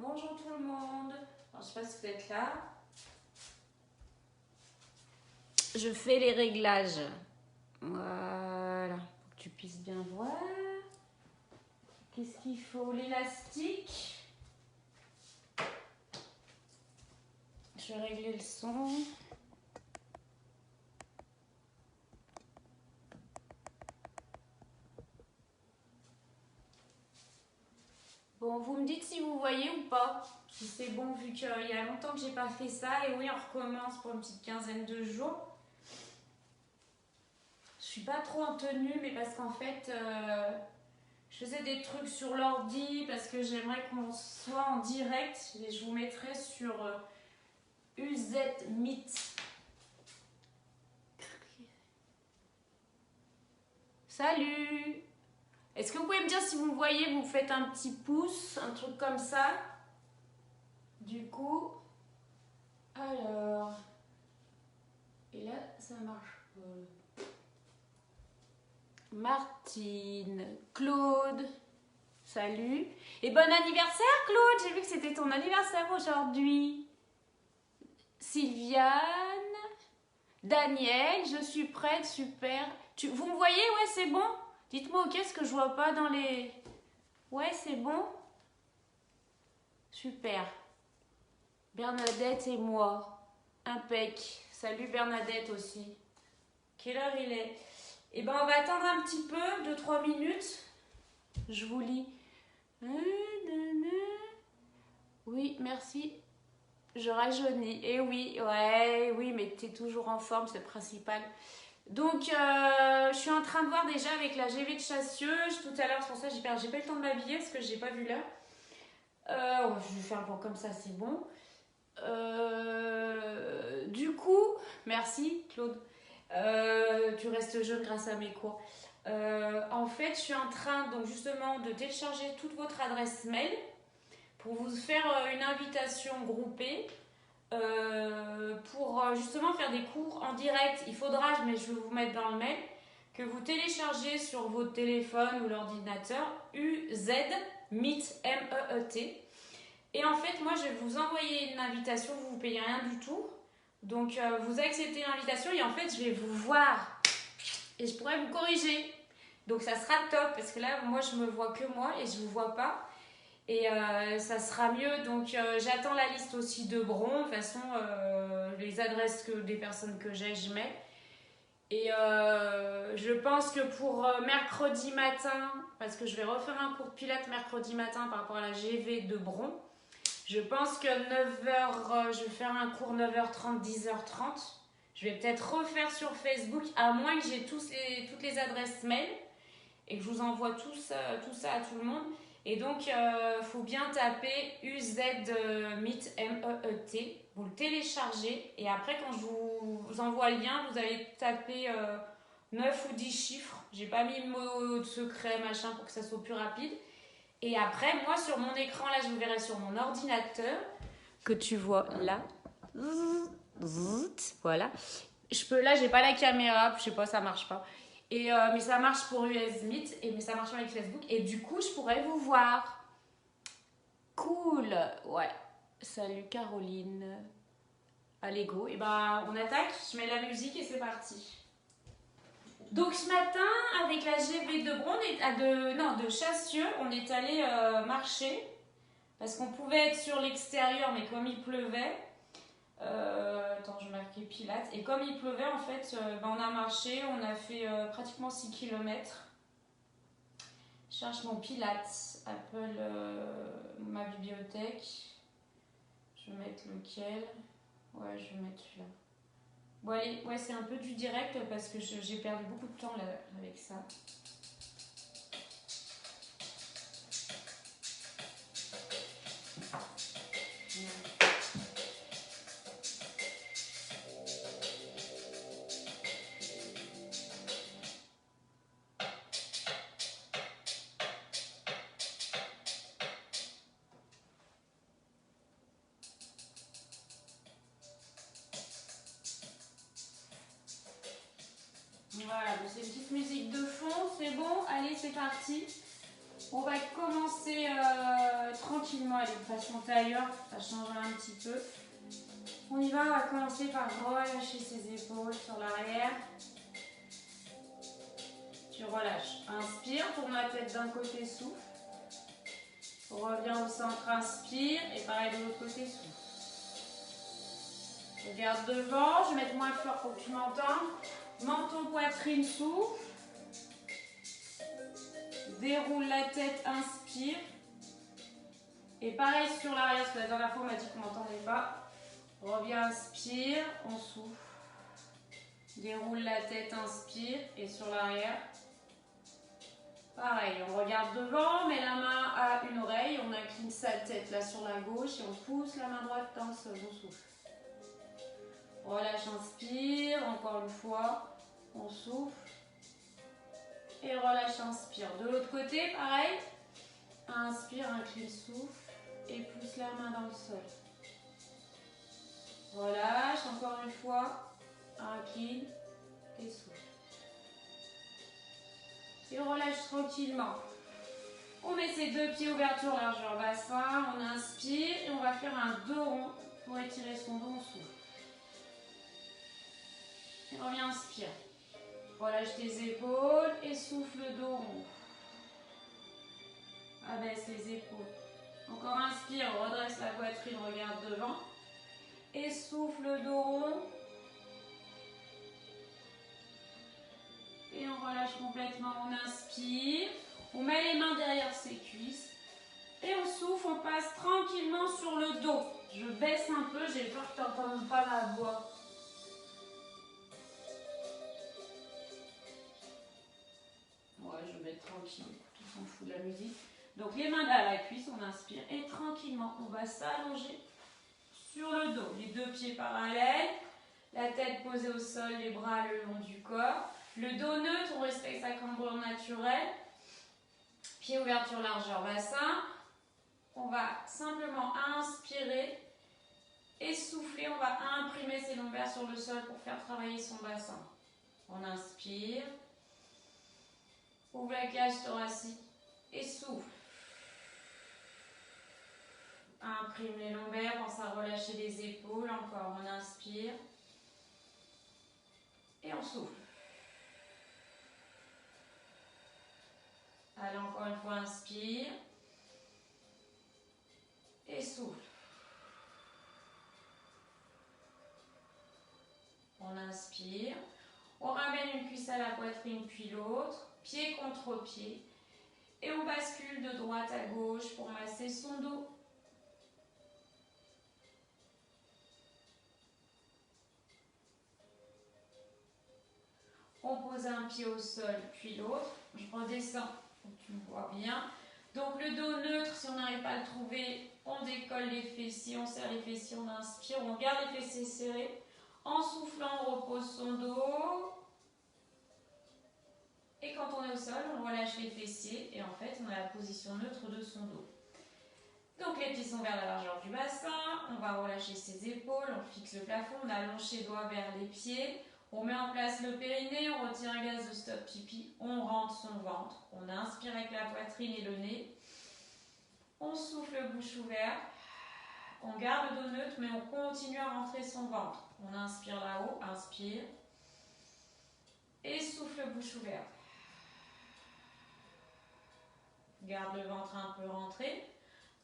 Bonjour tout le monde. Alors, je sais pas si vous êtes là. Je fais les réglages. Voilà. Pour que tu puisses bien voir. Qu'est-ce qu'il faut? L'élastique. Je vais régler le son. Bon, vous me dites si vous voyez ou pas. Si c'est bon, vu qu'il y a longtemps que j'ai pas fait ça. Et oui, on recommence pour une petite quinzaine de jours. Je suis pas trop en tenue, mais parce qu'en fait, je faisais des trucs sur l'ordi parce que j'aimerais qu'on soit en direct. Et je vous mettrai sur UZ Meet. Salut! Est-ce que vous pouvez me dire si vous me voyez, vous faites un petit pouce, un truc comme ça? Du coup, alors, et là, ça marche pas. Martine, Claude, salut. Et bon anniversaire, Claude! J'ai vu que c'était ton anniversaire aujourd'hui. Sylviane, Daniel, je suis prête, super. Vous me voyez? Ouais, c'est bon? Dites-moi ok, ce que je vois pas dans les... Ouais, c'est bon? Super. Bernadette et moi. Impec. Salut Bernadette aussi. Quelle heure il est? Eh ben, on va attendre un petit peu, 2-3 minutes. Je vous lis. Oui, merci. Je rajeunis. Eh oui, ouais, oui, mais t'es toujours en forme, c'est le principal. Donc, je suis en train de voir déjà avec la GV de chasseuse. Tout à l'heure, c'est pour ça que j'ai pas eu le temps de m'habiller parce que j'ai pas vu l'heure. Je vais faire un peu comme ça, c'est bon. Du coup, merci Claude. Tu restes jeune grâce à mes cours. En fait, je suis en train donc justement de télécharger toute votre adresse mail pour vous faire une invitation groupée pour justement faire des cours en direct. Il faudra, mais je vais vous mettre dans le mail, que vous téléchargez sur votre téléphone ou l'ordinateur UZ Meet MEET. Et en fait, moi, je vais vous envoyer une invitation, vous ne payez rien du tout. Donc, vous acceptez l'invitation et en fait, je vais vous voir. Et je pourrais vous corriger. Donc, ça sera top parce que là, moi, je me vois que moi et je ne vous vois pas. Et ça sera mieux. Donc, j'attends la liste aussi de Bron. De toute façon, les adresses des personnes que j'ai, je mets. Et je pense que pour mercredi matin, parce que je vais refaire un cours de pilates mercredi matin par rapport à la GV de Bron. Je pense que 9h, je vais faire un cours 9h30, 10h30. Je vais peut-être refaire sur Facebook, à moins que j'ai toutes les adresses mail et que je vous envoie tout ça à tout le monde. Et donc, il faut bien taper UZ Meet MEET. Vous le téléchargez et après, quand je vous envoie le lien, vous allez taper 9 ou 10 chiffres. J'ai pas mis le mot de secret, machin, pour que ça soit plus rapide. Et après, moi, sur mon écran, là, je vous verrai sur mon ordinateur, que tu vois là. Voilà. Là, j'ai pas la caméra, je sais pas, ça marche pas. Et, mais ça marche pour US Meet, mais ça marche pas avec Facebook. Et du coup, je pourrais vous voir. Cool. Ouais. Salut Caroline. Allez, go. Et ben, on attaque. Je mets la musique et c'est parti. Donc ce matin, avec la GV de Bron, de Chassieux, on est allé marcher parce qu'on pouvait être sur l'extérieur, mais comme il pleuvait, attends, je marquais Pilates, et comme il pleuvait, en fait, on a marché, on a fait pratiquement 6 km. Je cherche mon Pilates, Apple, ma bibliothèque. Je vais mettre lequel? Ouais, je vais mettre celui-là. Bon allez, ouais, c'est un peu du direct parce que j'ai perdu beaucoup de temps là, avec ça. Voilà, c'est une petite musique de fond, c'est bon, allez, c'est parti. On va commencer tranquillement, allez, de façon tailleur, ça changera un petit peu. On y va, on va commencer par relâcher ses épaules sur l'arrière. Tu relâches. Inspire, tourne la tête d'un côté, souffle. Reviens au centre, inspire. Et pareil de l'autre côté, souffle. Regarde devant, je vais mettre moins fort pour que tu m'entendes. Menton, poitrine, souffle. Déroule la tête, inspire. Et pareil sur l'arrière, parce que la dernière fois on m'a dit qu'on n'entendait pas. Reviens, inspire, on souffle. Déroule la tête, inspire. Et sur l'arrière. Pareil, on regarde devant, on met la main à une oreille, on incline sa tête là sur la gauche et on pousse la main droite dans le sol, on souffle. Relâche, inspire, encore une fois, on souffle. Et relâche, inspire. De l'autre côté, pareil. Inspire, incline, souffle. Et pousse la main dans le sol. Relâche, encore une fois. Incline et souffle. Et on relâche tranquillement. On met ses deux pieds ouverture largeur bassin. On inspire et on va faire un dos rond pour étirer son dos, on souffle. Et on revient, inspire. Relâche tes épaules et souffle le dos rond. Abaisse les épaules. Encore inspire, redresse la poitrine, regarde devant. Et souffle le dos rond. Et on relâche complètement, on inspire. On met les mains derrière ses cuisses. Et on souffle, on passe tranquillement sur le dos. Je baisse un peu, j'ai peur que tu n'entendes pas ma voix. Ouais, je vais être tranquille, on s'en fout de la musique. Donc les mains à la cuisse, on inspire et tranquillement, on va s'allonger sur le dos. Les deux pieds parallèles, la tête posée au sol, les bras le long du corps. Le dos neutre, on respecte sa cambrure naturelle. Pied ouverture largeur bassin. On va simplement inspirer et souffler. On va imprimer ses lombaires sur le sol pour faire travailler son bassin. On inspire. Ouvre la cage thoracique et souffle. Imprime les lombaires, pense à relâcher les épaules. Encore, on inspire. Et on souffle. Allez, encore une fois, inspire. Et souffle. On inspire. On ramène une cuisse à la poitrine, puis l'autre. Pied contre pied. Et on bascule de droite à gauche pour masser son dos. On pose un pied au sol, puis l'autre. Je redescends pour que tu me vois bien. Donc le dos neutre, si on n'arrive pas à le trouver, on décolle les fessiers, on serre les fessiers, on inspire, on garde les fessiers serrés. En soufflant, on repose son dos. Et quand on est au sol, on relâche les fessiers et en fait, on a la position neutre de son dos. Donc les pieds sont vers la largeur du bassin, on va relâcher ses épaules, on fixe le plafond, on allonge les doigts vers les pieds. On met en place le périnée, on retire un gaz de stop pipi, on rentre son ventre. On inspire avec la poitrine et le nez. On souffle bouche ouverte. On garde le dos neutre, mais on continue à rentrer son ventre. On inspire là-haut, inspire. Et souffle bouche ouverte. Garde le ventre un peu rentré.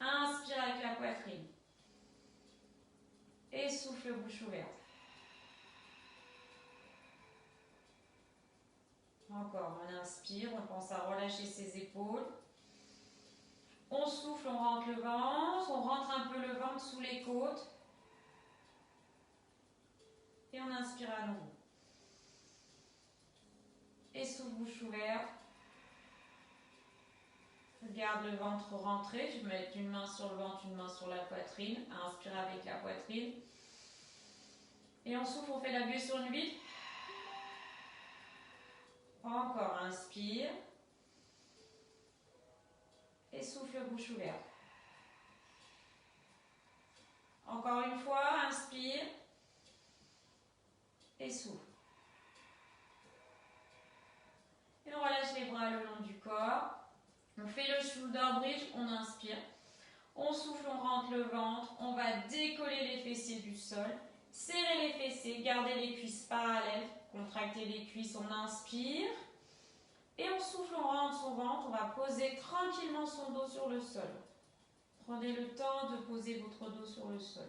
Inspire avec la poitrine. Et souffle bouche ouverte. Encore, on inspire, on pense à relâcher ses épaules. On souffle, on rentre le ventre, on rentre un peu le ventre sous les côtes. Et on inspire à nouveau. Et souffle bouche ouverte. Garde le ventre rentré. Je vais mettre une main sur le ventre, une main sur la poitrine. Inspire avec la poitrine. Et on souffle, on fait la buée sur une bille. Encore, inspire. Et souffle bouche ouverte. Encore une fois, inspire. Et souffle. Et on relâche les bras le long du corps. On fait le shoulder bridge, on inspire. On souffle, on rentre le ventre. On va décoller les fessiers du sol. Serrer les fessiers, garder les cuisses parallèles. Contracter les cuisses, on inspire. Et on souffle, on rentre son ventre. On va poser tranquillement son dos sur le sol. Prenez le temps de poser votre dos sur le sol.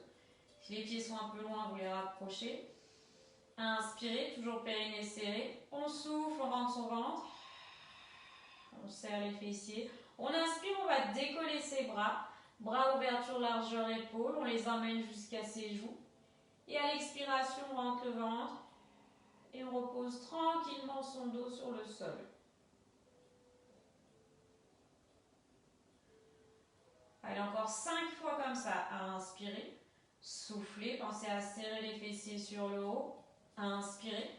Si les pieds sont un peu loin, vous les rapprochez. Inspirez, toujours périnée serré. On souffle, on rentre son ventre. On serre les fessiers. On inspire, on va décoller ses bras. Bras ouverture, largeur, épaules. On les emmène jusqu'à ses joues. Et à l'expiration, on rentre le ventre. Et on repose tranquillement son dos sur le sol. Allez, encore 5 fois comme ça. À inspirer. Soufflez. Pensez à serrer les fessiers sur le haut. Inspirez.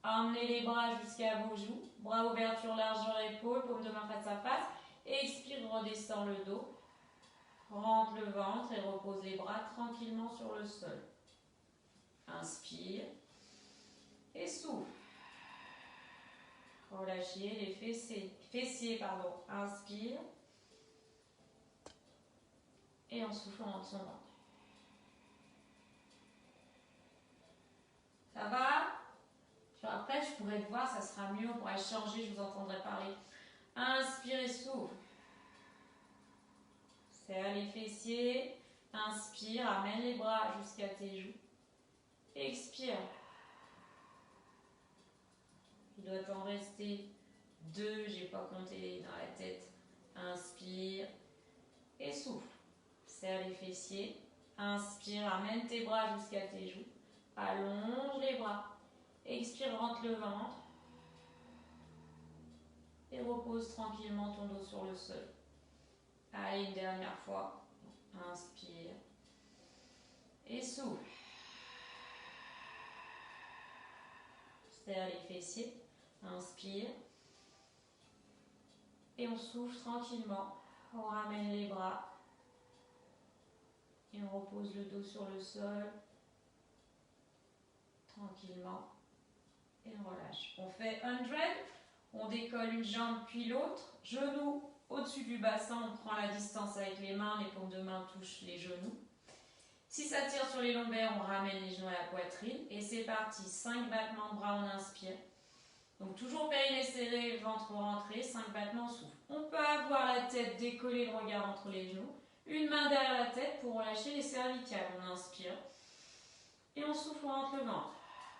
Emmenez les bras jusqu'à vos joues. Bras ouverture, largeur, épaules. Paume de main face à face. Expire, redescend le dos. Rentre le ventre et repose les bras tranquillement sur le sol. Inspire. Et souffle. Relâchez les fessiers. Inspire. Et en soufflant, on rentre son ventre. Ça va? Après, je pourrais te voir, ça sera mieux, on pourra changer, je vous entendrai parler. Inspire, souffle. Serre les fessiers. Inspire, amène les bras jusqu'à tes joues. Expire. Il doit en rester 2, j'ai pas compté dans la tête. Inspire et souffle. Serre les fessiers. Inspire, amène tes bras jusqu'à tes joues. Allonge les bras. Expire, rentre le ventre. Et repose tranquillement ton dos sur le sol. Allez, une dernière fois. Inspire. Et souffle. Serre les fessiers. Inspire. Et on souffle tranquillement. On ramène les bras. Et on repose le dos sur le sol. Tranquillement. Et on relâche. On fait 100. On décolle une jambe puis l'autre. Genoux au-dessus du bassin. On prend la distance avec les mains. Les paumes de main touchent les genoux. Si ça tire sur les lombaires, on ramène les genoux à la poitrine. Et c'est parti. 5 battements de bras, on inspire. Donc toujours périnée serré, ventre rentré. 5 battements, souffle. On peut avoir la tête décollée, le regard entre les genoux. Une main derrière la tête pour relâcher les cervicales. On inspire. Et on souffle, on rentre le ventre.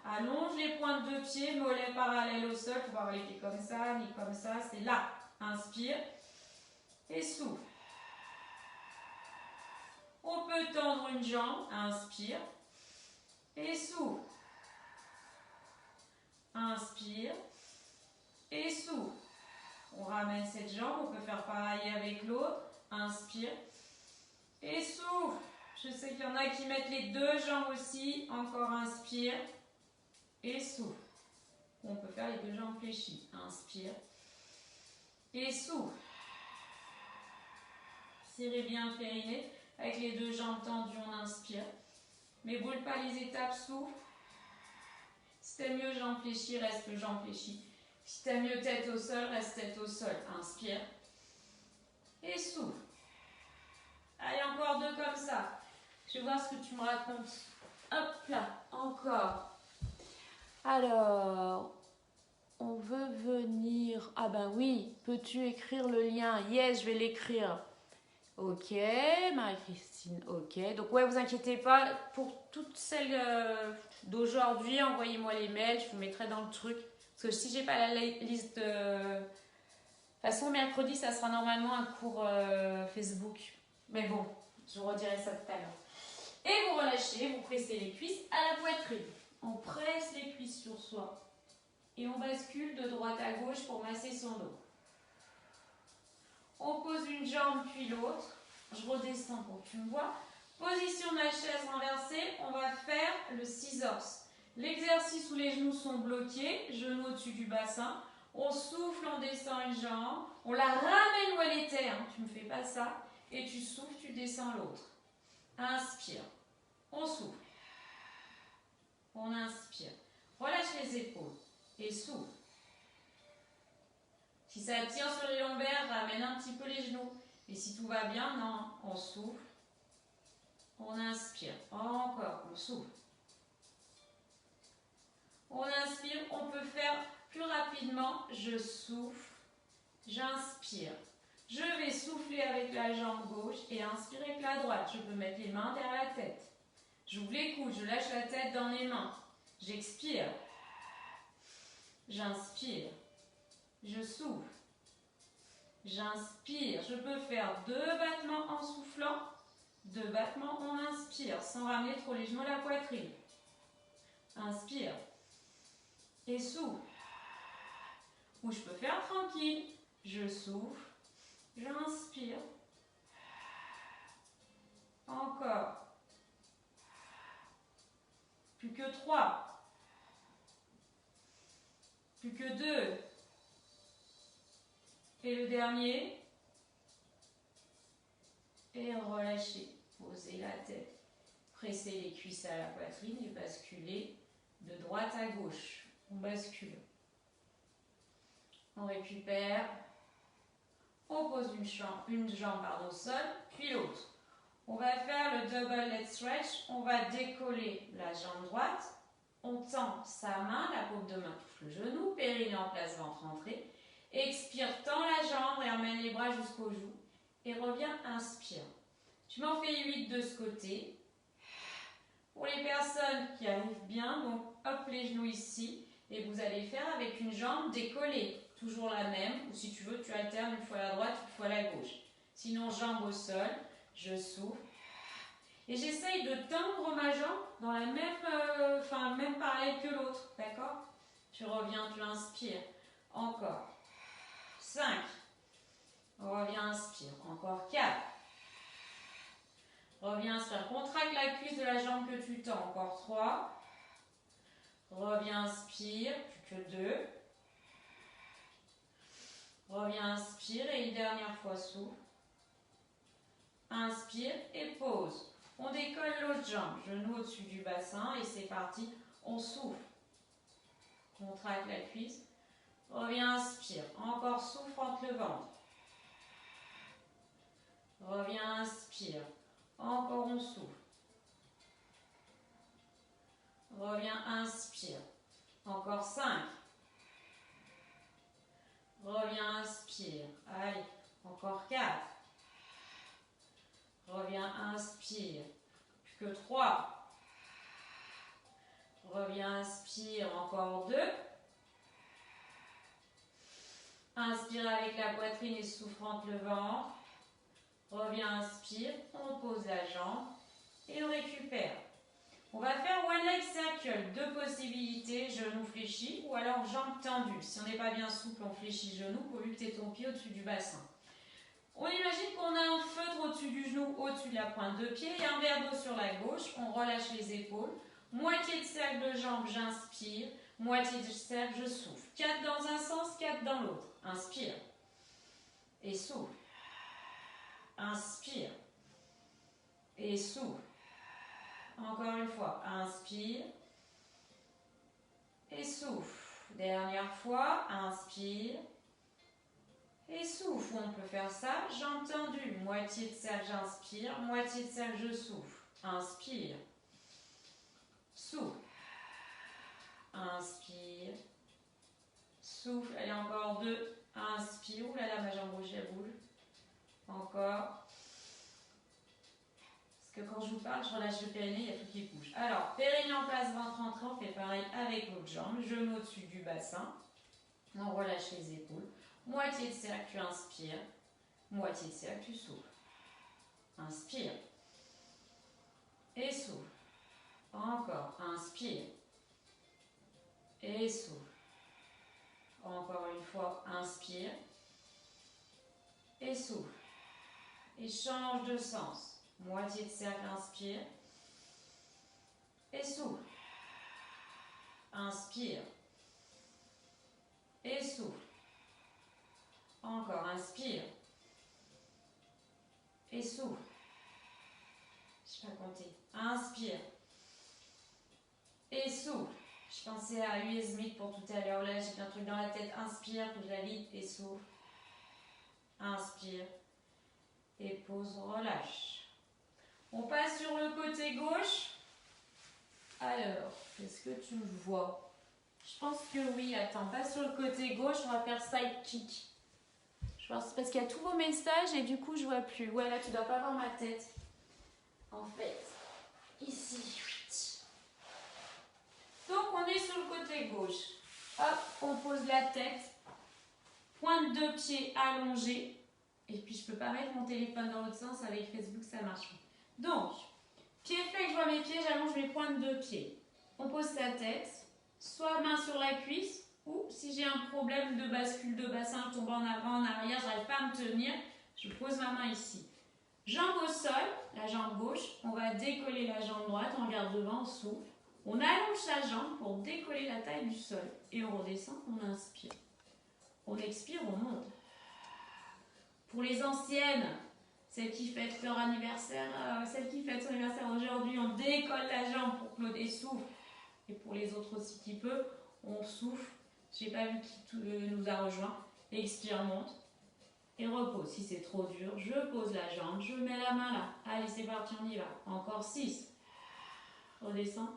Allonge les pointes de pied, mollets parallèles au sol. Il faut pas avoir les pieds comme ça, ni comme ça. C'est là. Inspire. Et souffle. On peut tendre une jambe. Inspire. Et souffle. Inspire. Et souffle. On ramène cette jambe. On peut faire pareil avec l'autre. Inspire. Et souffle. Je sais qu'il y en a qui mettent les 2 jambes aussi. Encore inspire. Et souffle. On peut faire les 2 jambes fléchies. Inspire. Et souffle. Serrez bien le périnée. Avec les 2 jambes tendues, on inspire. Mais boule pas les étapes, souffle. Si t'aimes mieux jambes fléchies, reste jambes fléchies. Si t'aimes mieux tête au sol, reste tête au sol. Inspire. Et souffle. Allez, encore 2 comme ça. Je vais voir ce que tu me racontes. Hop là, encore. Alors, on veut venir. Ah ben oui, peux-tu écrire le lien? Yes, je vais l'écrire. Ok, Marie-Christine, ok. Donc ouais, vous inquiétez pas, pour toutes celles d'aujourd'hui, envoyez-moi les mails, je vous mettrai dans le truc. Parce que si j'ai pas la liste de... De toute façon, mercredi, ça sera normalement un cours Facebook. Mais bon, je vous redirai ça tout à l'heure. Et vous relâchez, vous pressez les cuisses à la poitrine. On presse les cuisses sur soi. Et on bascule de droite à gauche pour masser son dos. On pose une jambe puis l'autre. Je redescends pour que tu me vois. Position de la chaise renversée. On va faire le scissors. L'exercice où les genoux sont bloqués. Genoux au-dessus du bassin. On souffle, on descend une jambe. On la ramène où elle était. Hein. Tu ne me fais pas ça. Et tu souffles, tu descends l'autre. Inspire. On souffle. On inspire. Relâche les épaules. Et souffle. Si ça tire sur les lombaires, ramène un petit peu les genoux. Et si tout va bien, non, on souffle. On inspire. Encore, on souffle. On inspire, on peut faire plus rapidement. Je souffle, j'inspire. Je vais souffler avec la jambe gauche et inspirer avec la droite. Je peux mettre les mains derrière la tête. J'ouvre les coudes, je lâche la tête dans les mains. J'expire. J'inspire. Je souffle. J'inspire. Je peux faire 2 battements en soufflant, 2 battements en inspire, sans ramener trop les genoux à la poitrine. Inspire. Et souffle. Ou je peux faire tranquille. Je souffle. J'inspire. Encore. Plus que 3. Plus que 2. Et le dernier. Et relâchez. Posez la tête. Pressez les cuisses à la poitrine et basculez de droite à gauche. On bascule. On récupère. On pose une jambe au sol, puis l'autre. On va faire le double leg stretch. On va décoller la jambe droite. On tend sa main, la paume de main touche le genou, périnée en place, ventre entré. Expire, tend la jambe et emmène les bras jusqu'au joue. Et reviens, inspire. Tu m'en fais 8 de ce côté. Pour les personnes qui arrivent bien, donc hop les genoux ici. Et vous allez faire avec une jambe décollée. Toujours la même, ou si tu veux, tu alternes une fois à la droite, une fois à la gauche. Sinon, jambe au sol, je souffle. Et j'essaye de tendre ma jambe dans la même parallèle que l'autre, d'accord? Tu reviens, tu inspires. Encore. 5. Reviens, inspire. Encore 4. Reviens, inspire. Contracte la cuisse de la jambe que tu tends. Encore 3. Reviens, inspire. Plus que 2. Reviens, inspire et une dernière fois souffle. Inspire et pause. On décolle l'autre jambe, genou au-dessus du bassin et c'est parti. On souffle. Contracte la cuisse. Reviens, inspire. Encore souffle entre le ventre. Reviens, inspire. Encore on souffle. Reviens, inspire. Encore 5. Reviens, inspire. Allez, encore 4. Reviens, inspire. Plus que 3. Reviens, inspire. Encore 2. Inspire avec la poitrine et souffle entre le ventre. Reviens, inspire. On pose la jambe et on récupère. On va faire one leg circle. 2 possibilités, genou fléchi ou alors jambes tendues. Si on n'est pas bien souple, on fléchit le genou pour lutter ton pied au-dessus du bassin. On imagine qu'on a un feutre au-dessus du genou, au-dessus de la pointe de pied et un verre d'eau sur la gauche. On relâche les épaules. Moitié de cercle de jambes, j'inspire. Moitié de cercle, je souffle. 4 dans un sens, 4 dans l'autre. Inspire. Et souffle. Inspire. Et souffle. Encore une fois. Inspire. Et souffle. Dernière fois. Inspire. Et souffle. On peut faire ça. Jambes tendues. Moitié de cercle, j'inspire. Moitié de cercle, je souffle. Inspire. Souffle. Inspire. Souffle. Allez, encore 2. Inspire. Ouh là là, ma jambe rouge, elle bouge. Encore. Parce que quand je vous parle, je relâche le périnée, il y a tout qui bouge. Alors, périnée en place, ventre entré, on fait pareil avec l'autre jambe. Genou au-dessus du bassin. On relâche les épaules. Moitié de cercle, tu inspires. Moitié de cercle, tu souffles. Inspire. Et souffle. Encore. Inspire. Et souffle. Encore une fois, inspire. Et souffle. Et change de sens. Moitié de cercle, inspire. Et souffle. Inspire. Et souffle. Encore, inspire. Et souffle. Je ne sais pas compter. Inspire. Et souffle. Je Je pensais à U.S. Smith pour tout à l'heure. Là, j'ai un truc dans la tête. Inspire, pose la vite et souffle. Inspire. Et pose, relâche. On passe sur le côté gauche. Alors, est-ce que tu me vois? Je pense que oui. Attends, passe sur le côté gauche. On va faire side kick. Je pense parce qu'il y a tous vos messages et du coup, je vois plus. Ouais, là, tu dois pas voir ma tête. En fait, ici. Donc, on est sur le côté gauche. Hop, on pose la tête. Pointe de pied allongée. Et puis, je peux pas mettre mon téléphone dans l'autre sens. Avec Facebook, ça marche. Donc, pied fait, je vois mes pieds, j'allonge mes pointes de pied. On pose sa tête. Soit main sur la cuisse. Ou si j'ai un problème de bascule de bassin, je tombe en avant, en arrière, j'arrive pas à me tenir, je pose ma main ici. Jambe au sol, la jambe gauche. On va décoller la jambe droite. On regarde devant, on souffle. On allonge sa jambe pour décoller la taille du sol. Et on redescend, on inspire. On expire, on monte. Pour les anciennes, celles qui fêtent leur anniversaire, celles qui fêtent son anniversaire aujourd'hui, on décolle la jambe pour Claude souffle. Et pour les autres aussi qui peuvent, on souffle. Je n'ai pas vu qui nous a rejoint. Expire, monte. Et repose. Si c'est trop dur, je pose la jambe, je mets la main là. Allez, c'est parti, on y va. Encore 6. Redescends.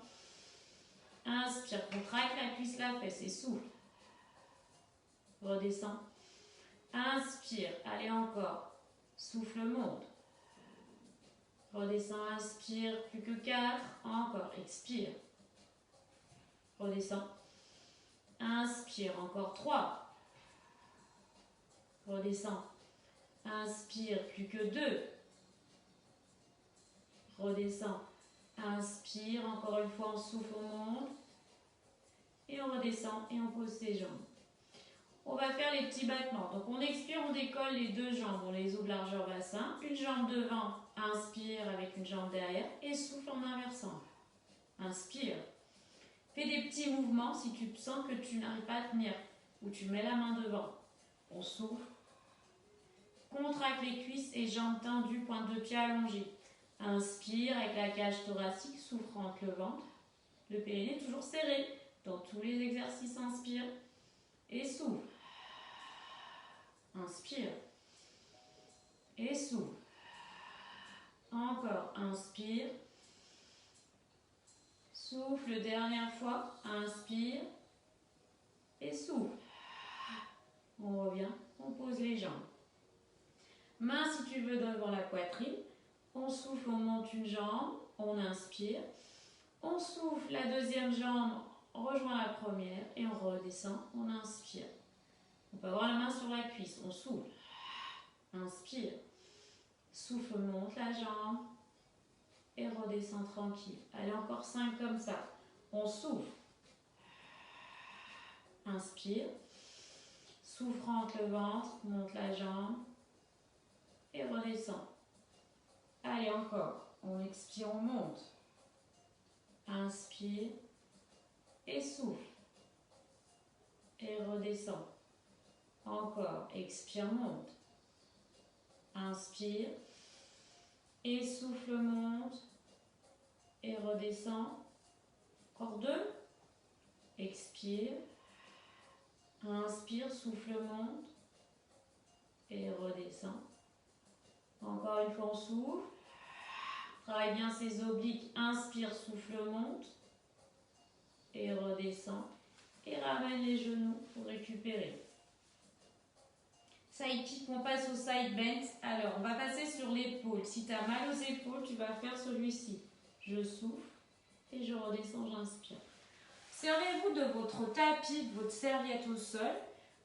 Inspire, contracte la cuisse, la fesse et souffle. Redescends. Inspire, allez encore. Souffle, monte. Redescends, inspire, plus que 4. Encore, expire. Redescends. Inspire, encore 3. Redescends. Inspire, plus que 2. Redescends. Inspire, encore une fois, on souffle, on monte. Et on redescend et on pose ses jambes. On va faire les petits battements. Donc on expire, on décolle les deux jambes. On les ouvre largeur bassin. Une jambe devant, inspire avec une jambe derrière. Et souffle en inversant. Inspire. Fais des petits mouvements si tu sens que tu n'arrives pas à tenir. Ou tu mets la main devant. On souffle. Contracte les cuisses et jambes tendues, pointe de pied allongée. Inspire avec la cage thoracique, souffle entre le ventre. Le périnée toujours serré. Dans tous les exercices, inspire et souffle. Inspire et souffle. Encore, inspire. Souffle, dernière fois. Inspire et souffle. On revient, on pose les jambes. Main si tu veux devant la poitrine. On souffle, on monte une jambe. On inspire. On souffle, la deuxième jambe rejoint la première et on redescend, on inspire. On peut avoir la main sur la cuisse, on souffle. Inspire. Souffle, monte la jambe et redescend tranquille. Allez, encore 5 comme ça. On souffle. Inspire. Souffle, rentre le ventre, monte la jambe et redescend. Allez, encore. On expire, on monte. Inspire et souffle. Et redescend. Encore, expire, monte. Inspire. Et souffle, monte. Et redescend. Encore 2. Expire. Inspire, souffle, monte. Et redescend. Encore une fois, on souffle. Travaille bien ses obliques. Inspire, souffle, monte. Et redescend. Et ramène les genoux pour récupérer. Side kick, on passe au side bend. Alors, on va passer sur l'épaule. Si tu as mal aux épaules, tu vas faire celui-ci. Je souffle et je redescends, j'inspire. Servez-vous de votre tapis, de votre serviette au sol.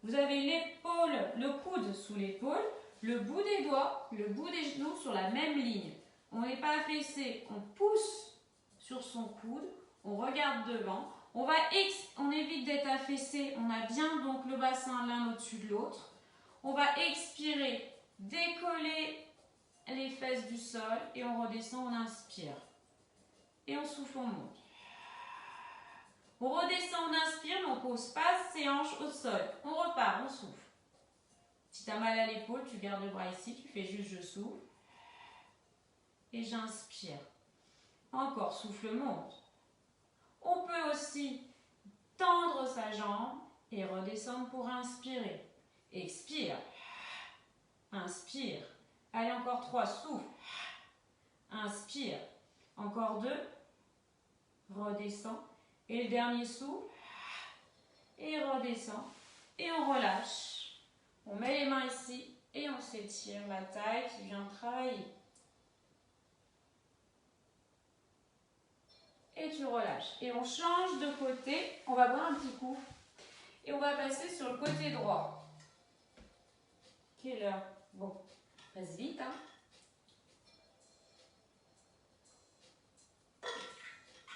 Vous avez l'épaule, le coude sous l'épaule, le bout des doigts, le bout des genoux sur la même ligne. On n'est pas affaissé, on pousse sur son coude, on regarde devant. On évite d'être affaissé, on a bien donc le bassin l'un au-dessus de l'autre. On va expirer, décoller les fesses du sol et on redescend, on inspire. Et on souffle, on monte. On redescend, on inspire, mais on ne pose pas ses hanches au sol. On repart, on souffle. Si tu as mal à l'épaule, tu gardes le bras ici, tu fais juste je souffle. Et j'inspire. Encore, souffle, monte. On peut aussi tendre sa jambe et redescendre pour inspirer. Expire. Inspire. Allez, encore 3, souffle. Inspire. Encore 2. Redescend. Et le dernier souffle. Et redescend. Et on relâche. On met les mains ici et on s'étire la taille qui vient de travailler. Et tu relâches. Et on change de côté. On va boire un petit coup. Et on va passer sur le côté droit. Quelle heure? Bon, passe vite, hein.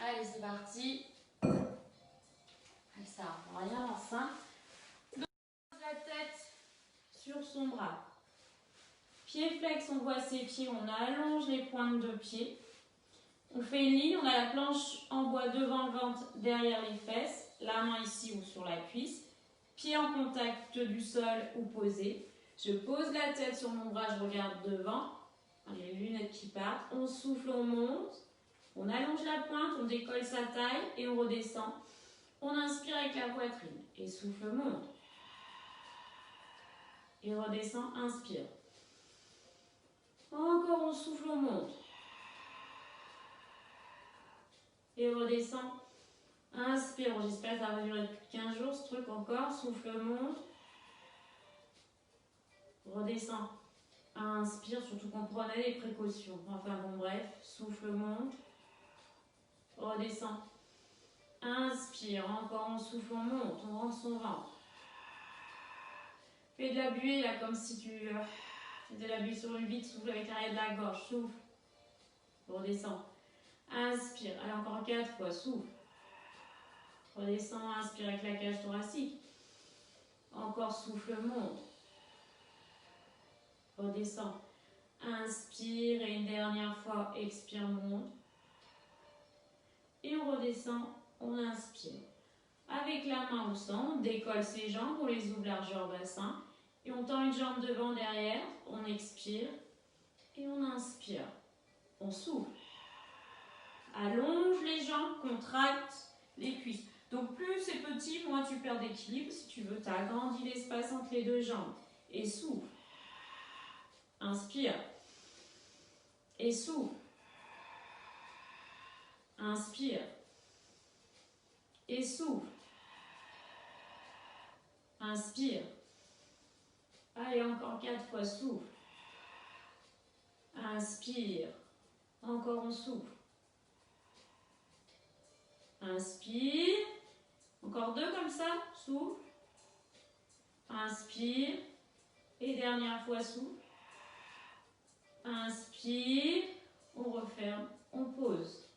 Allez, c'est parti. Ça ne rien l'enceinte. Donc, la tête sur son bras. Pied flex, on voit ses pieds, on allonge les pointes de pied. On fait une ligne, on a la planche en bois devant le ventre, derrière les fesses, la main ici ou sur la cuisse, pied en contact du sol ou posé. Je pose la tête sur mon bras, je regarde devant, les lunettes qui partent, on souffle, on monte, on allonge la pointe, on décolle sa taille et on redescend. On inspire avec la poitrine et souffle, monte. Et redescend, inspire. Encore on souffle, on monte. Et redescend. Inspire. Bon, j'espère que ça va durer plus de 15 jours ce truc encore. Souffle, monte. Redescend. Inspire, surtout qu'on prenait les précautions. Enfin bon, bref. Souffle, monte. Redescend. Inspire. Encore on souffle, on monte. On rend son ventre. Fais de la buée là comme si tu faisais de la buée sur une vitre. Souffle avec l'arrière de la gorge. Souffle. Redescend. Inspire. Allez, encore 4 fois. Souffle. Redescend. Inspire avec la cage thoracique. Encore souffle. Monte. Redescend. Inspire. Et une dernière fois. Expire. Monte. Et on redescend. On inspire. Avec la main au centre, on décolle ses jambes. On les ouvre largeur bassin. Et on tend une jambe devant, derrière. On expire. Et on inspire. On souffle. Allonge les jambes, contracte les cuisses. Donc plus c'est petit, moins tu perds d'équilibre. Si tu veux, tu agrandis l'espace entre les deux jambes. Et souffle. Inspire. Et souffle. Inspire. Et souffle. Inspire. Allez, encore 4 fois, souffle. Inspire. Encore on souffle. Inspire. Encore 2 comme ça. Souffle. Inspire. Et dernière fois, souffle. Inspire. On referme. On pose.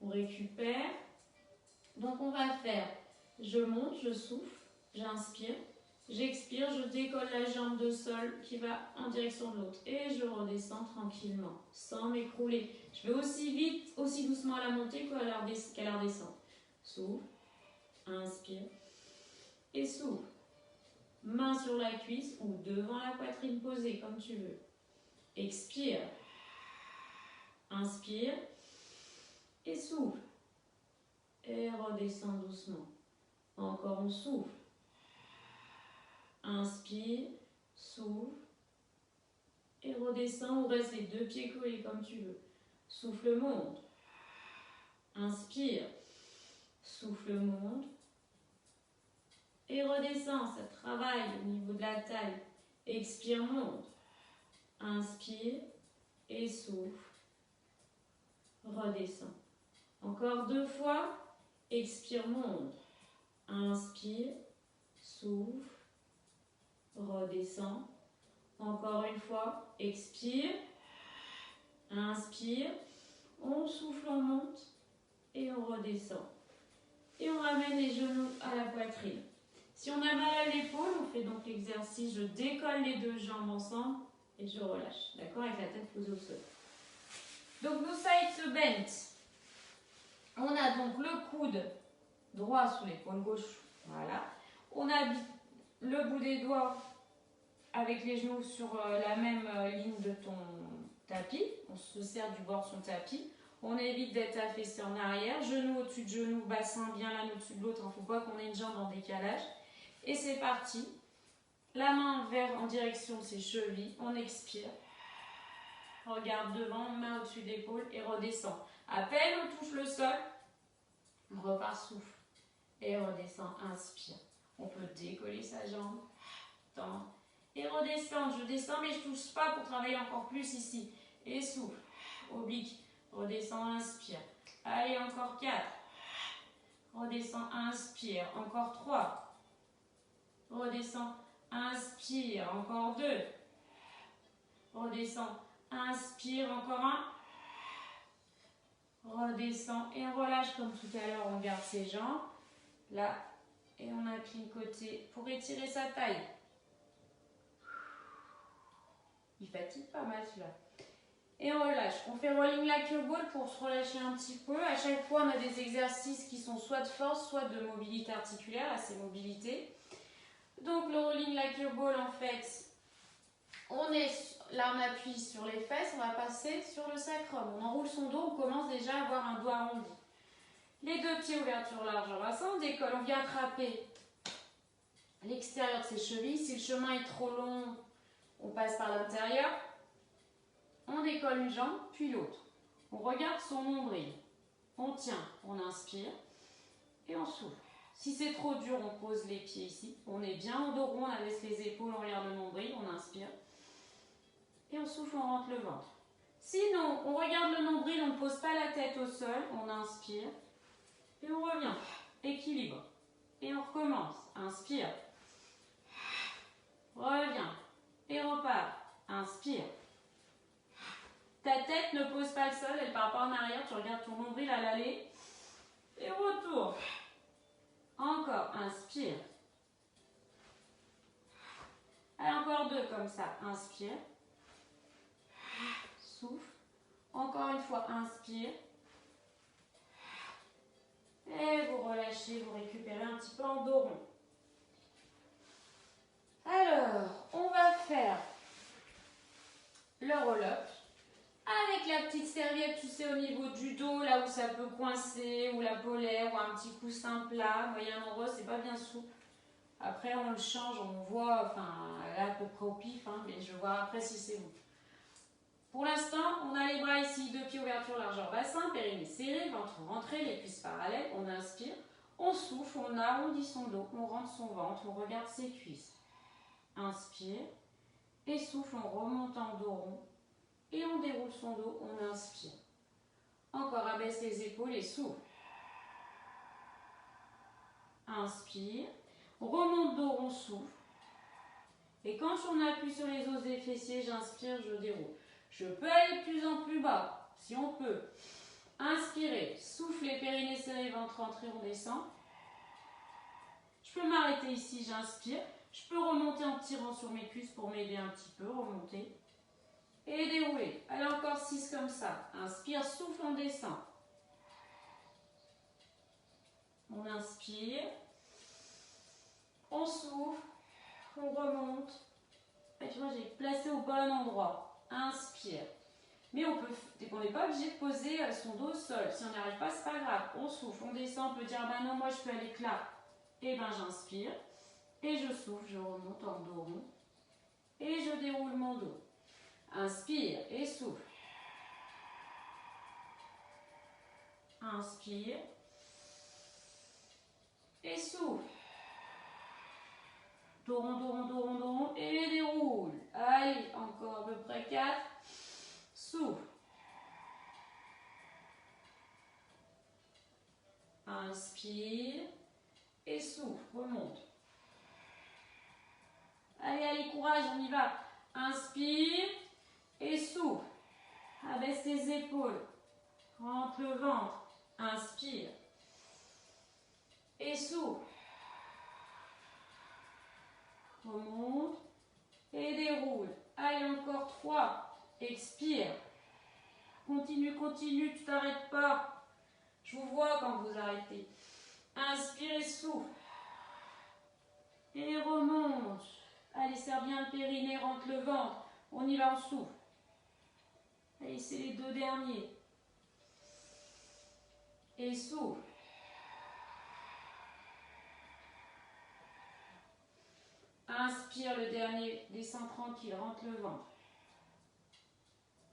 On récupère. Donc on va faire. Je monte, je souffle. J'inspire. J'expire, je décolle la jambe de sol qui va en direction de l'autre. Et je redescends tranquillement, sans m'écrouler. Je vais aussi vite, aussi doucement à la montée qu'à la redescente. Souffle, inspire et souffle. Main sur la cuisse ou devant la poitrine posée, comme tu veux. Expire, inspire et souffle. Et redescends doucement. Encore on souffle. Inspire, souffle et redescends ou reste les 2 pieds collés comme tu veux. Souffle, monte. Inspire, souffle, monte et redescends. Ça travaille au niveau de la taille. Expire, monte. Inspire et souffle. Redescends. Encore 2 fois. Expire, monte. Inspire, souffle. Redescends. Encore une fois, expire, inspire, on souffle, on monte et on redescend. Et on ramène les genoux à la poitrine. Si on a mal à l'épaule, on fait donc l'exercice, je décolle les 2 jambes ensemble et je relâche, d'accord, avec la tête posée au sol. Donc nos side bend. On a donc le coude droit sous l'épaule gauche, voilà. On a le bout des doigts avec les genoux sur la même ligne de ton tapis. On se sert du bord de son tapis. On évite d'être affaissé en arrière. Genou au-dessus de genou, bassin bien l'un au-dessus de l'autre. Il ne faut pas qu'on ait une jambe en décalage. Et c'est parti. La main en direction de ses chevilles. On expire. Regarde devant, main au-dessus de l'épaule et redescend. À peine on touche le sol, on repart souffle. Et redescend, inspire. On peut décoller sa jambe. Tendre. Et redescendre. Je descends mais je ne touche pas pour travailler encore plus ici. Et souffle. Oblique. Redescend, inspire. Allez, encore 4. Redescend, inspire. Encore 3. Redescend, inspire. Encore 2. Redescend, inspire. Encore 1. Redescend et on relâche comme tout à l'heure. On garde ses jambes. Là. Et on incline côté pour étirer sa taille. Il fatigue pas mal celui-là. Et on relâche. On fait rolling like a ball pour se relâcher un petit peu. À chaque fois, on a des exercices qui sont soit de force, soit de mobilité articulaire. Là, c'est mobilité. Donc, le rolling like a ball, en fait, là, on appuie sur les fesses. On va passer sur le sacrum. On enroule son dos. On commence déjà à avoir un dos arrondi. Les deux pieds ouverture large en bassin. On décolle. On vient attraper l'extérieur de ses chevilles. Si le chemin est trop long, on passe par l'intérieur. On décolle une jambe, puis l'autre. On regarde son nombril. On tient, on inspire et on souffle. Si c'est trop dur, on pose les pieds ici. On est bien en dos rond, on abaisse les épaules, on regarde le nombril, on inspire. Et on souffle, on rentre le ventre. Sinon, on regarde le nombril, on ne pose pas la tête au sol, on inspire. Et on revient. Équilibre. Et on recommence. Inspire. Revient. Et repart. Inspire. Ta tête ne pose pas le sol, elle ne part pas en arrière. Tu regardes ton nombril à l'aller. Et retour. Encore. Inspire. Allez, encore 2 comme ça. Inspire. Souffle. Encore une fois. Inspire. Et vous relâchez, vous récupérez un petit peu en dos rond. Alors, on va faire le roll-up. Avec la petite serviette, tu sais, au niveau du dos, là où ça peut coincer, ou la polaire, ou un petit coussin plat. Vous voyez, un endroit, c'est pas bien souple. Après, on le change, on voit, enfin, là, à peu près au pif, hein, mais je vois après si c'est bon. Pour l'instant, on a les bras ici, 2 pieds ouverture, largeur bassin, périnée serré, ventre rentré, les cuisses parallèles. On inspire, on souffle, on arrondit son dos, on rentre son ventre, on regarde ses cuisses. Inspire, et souffle, on remonte en dos rond. Et on déroule son dos, on inspire. Encore, abaisse les épaules et souffle. Inspire. Remonte dos, on souffle. Et quand on appuie sur les os des fessiers, j'inspire, je déroule. Je peux aller de plus en plus bas, si on peut. Inspirez, soufflez, périnée serré, ventre rentré, on descend. Je peux m'arrêter ici, j'inspire. Je peux remonter en tirant sur mes cuisses pour m'aider un petit peu, remonter. Et dérouler. Allez, encore 6 comme ça. Inspire, souffle, on descend. On inspire. On souffle. On remonte. Et tu vois, j'ai placé au bon endroit. Inspire. Mais on n'est pas obligé de poser son dos au sol. Si on n'y arrive pas, c'est pas grave. On souffle, on descend. On peut dire, bah non, moi je peux aller que là. Et ben j'inspire. Et je souffle, je remonte en dos rond. Et je déroule mon dos. Inspire et souffle. Inspire. Et souffle. Dos rond, dos rond, dos rond, dos rond. Et déroule. Allez, encore à peu près 4. Souffle. Inspire. Et souffle. Remonte. Allez, allez, courage, on y va. Inspire. Et souffle. Abaisse les épaules. Rentre le ventre. Inspire. Et souffle. Remonte. Et déroule. Allez, encore 3. Expire. Continue, continue, tu t'arrêtes pas. Je vous vois quand vous arrêtez. Inspire et souffle. Et remonte. Allez, serre bien le périnée, rentre le ventre. On y va, on souffle. Allez, c'est les 2 derniers. Et souffle. Inspire le dernier, descend tranquille, rentre le ventre.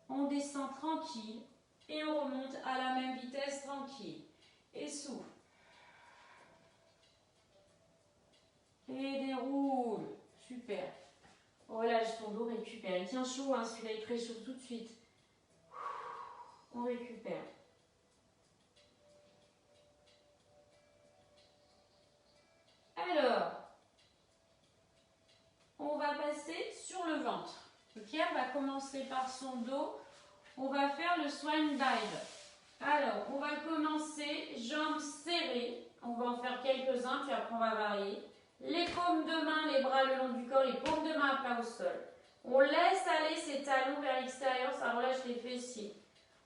On descend tranquille et on remonte à la même vitesse tranquille. Et souffle. Et déroule. Super. Relâche ton dos, récupère. Il tient chaud, hein, celui-là il préchauffe tout de suite. On récupère. Alors, on va passer sur le ventre. Ok, on va commencer par son dos. On va faire le swan dive. Alors, on va commencer jambes serrées. On va en faire quelques-uns, puis après on va varier. Les paumes de main, les bras le long du corps, les paumes de main à plat au sol. On laisse aller ses talons vers l'extérieur, ça relâche les fessiers.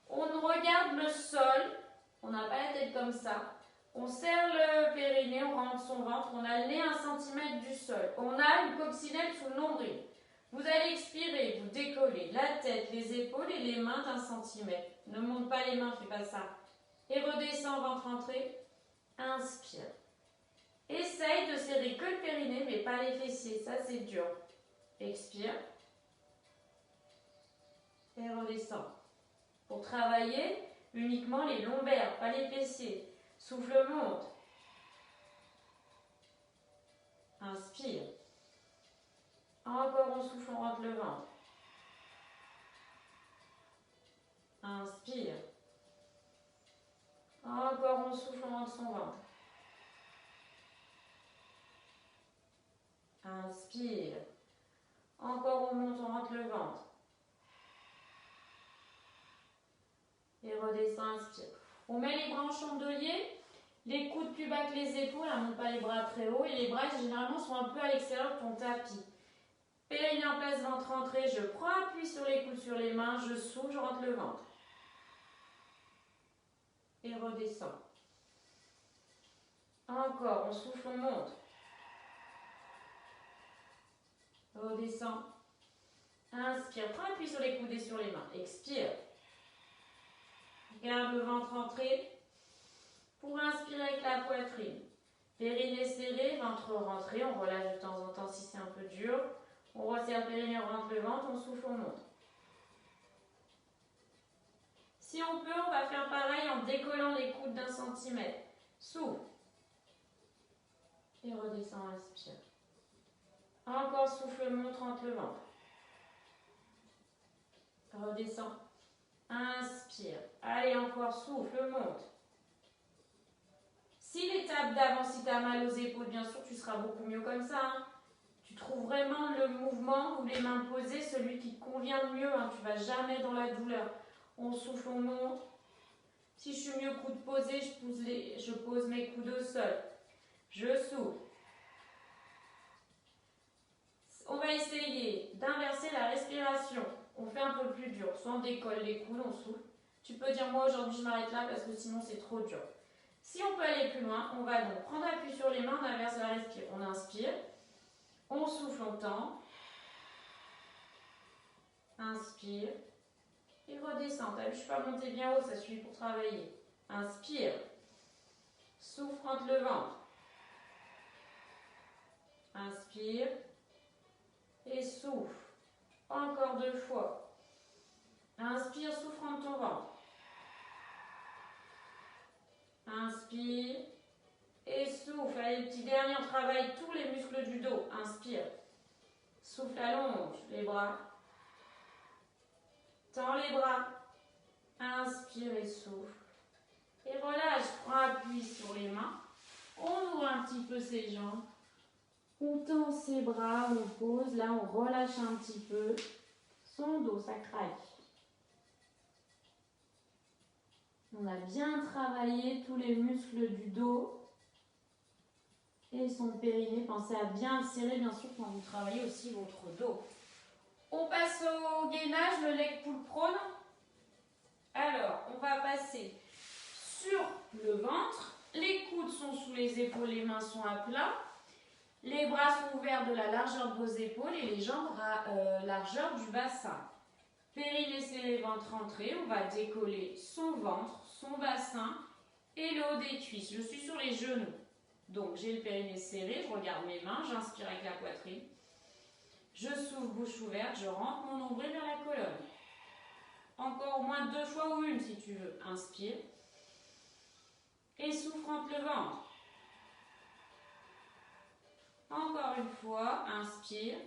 On regarde le sol, on n'a pas la tête comme ça. On serre le périnée, on rentre son ventre, on a le nez 1 cm du sol. On a une coccinelle sous le nombril. Vous allez expirer, vous décollez la tête, les épaules et les mains d'1 centimètre. Ne monte pas les mains, fais pas ça. Et redescends, ventre rentré. Inspire. Essaye de serrer que le périnée, mais pas les fessiers, ça c'est dur. Expire. Et redescends. Pour travailler, uniquement les lombaires, pas les fessiers. Souffle monte. Inspire. Encore on souffle, on rentre le ventre. Inspire. Encore on souffle, on rentre son ventre. Inspire. Encore on monte, on rentre le ventre. Et redescend, inspire. On met les bras en chandelier, les coudes plus bas que les épaules, on ne monte pas les bras très haut et les bras généralement sont un peu à l'extérieur de ton tapis. Périnée en place, ventre rentré, je prends appui sur les coudes, sur les mains, je souffle, je rentre le ventre. Et redescend. Encore, on souffle, on monte. Redescend. Inspire, prends appui sur les coudes et sur les mains. Expire. Garde le ventre rentré. Pour inspirer avec la poitrine. Périnée serré, ventre rentré. On relâche de temps en temps si c'est un peu dur. On resserre le périnée, on rentre le ventre, on souffle, on monte. Si on peut, on va faire pareil en décollant les coudes d'1 centimètre. Souffle. Et redescend, inspire. Encore souffle, monte, rentre le ventre. Redescend. Inspire. Allez, encore souffle, monte. Si l'étape d'avant, si tu as mal aux épaules, bien sûr, tu seras beaucoup mieux comme ça. Hein. Tu trouves vraiment le mouvement ou les mains posées, celui qui te convient le mieux. Hein. Tu ne vas jamais dans la douleur. On souffle, on monte. Si je suis mieux coude posé, je pose mes coudes au sol. Je souffle. On va essayer d'inverser la respiration. On fait un peu plus dur. Soit on décolle les coudes, on souffle. Tu peux dire moi aujourd'hui je m'arrête là parce que sinon c'est trop dur. Si on peut aller plus loin, on va donc prendre appui sur les mains, on inverse la respiration. On inspire, on souffle, on tend. Inspire et redescend. T'as vu, je suis pas montée bien haut, ça suffit pour travailler. Inspire, souffle, rentre le ventre. Inspire et souffle. Encore 2 fois. Inspire, souffle, rentre ton ventre. Inspire et souffle. Allez, petit dernier, on travaille tous les muscles du dos. Inspire. Souffle, allonge les bras. Tends les bras. Inspire et souffle. Et relâche, prends appui sur les mains. On ouvre un petit peu ses jambes. On tend ses bras, on pose. Là, on relâche un petit peu. Son dos, ça craque. On a bien travaillé tous les muscles du dos et son périnée. Pensez à bien le serrer, bien sûr, quand vous travaillez aussi votre dos. On passe au gainage, le leg pull prone. Alors, on va passer sur le ventre. Les coudes sont sous les épaules, les mains sont à plat. Les bras sont ouverts de la largeur de vos épaules et les jambes à largeur du bassin. Périnée serré, ventre rentré. On va décoller son ventre, son bassin et le haut des cuisses. Je suis sur les genoux. Donc j'ai le périnée serré, je regarde mes mains, j'inspire avec la poitrine. Je souffle bouche ouverte, je rentre mon nombril vers la colonne. Encore au moins 2 fois ou une si tu veux. Inspire. Et souffle, rentre le ventre. Encore une fois, inspire.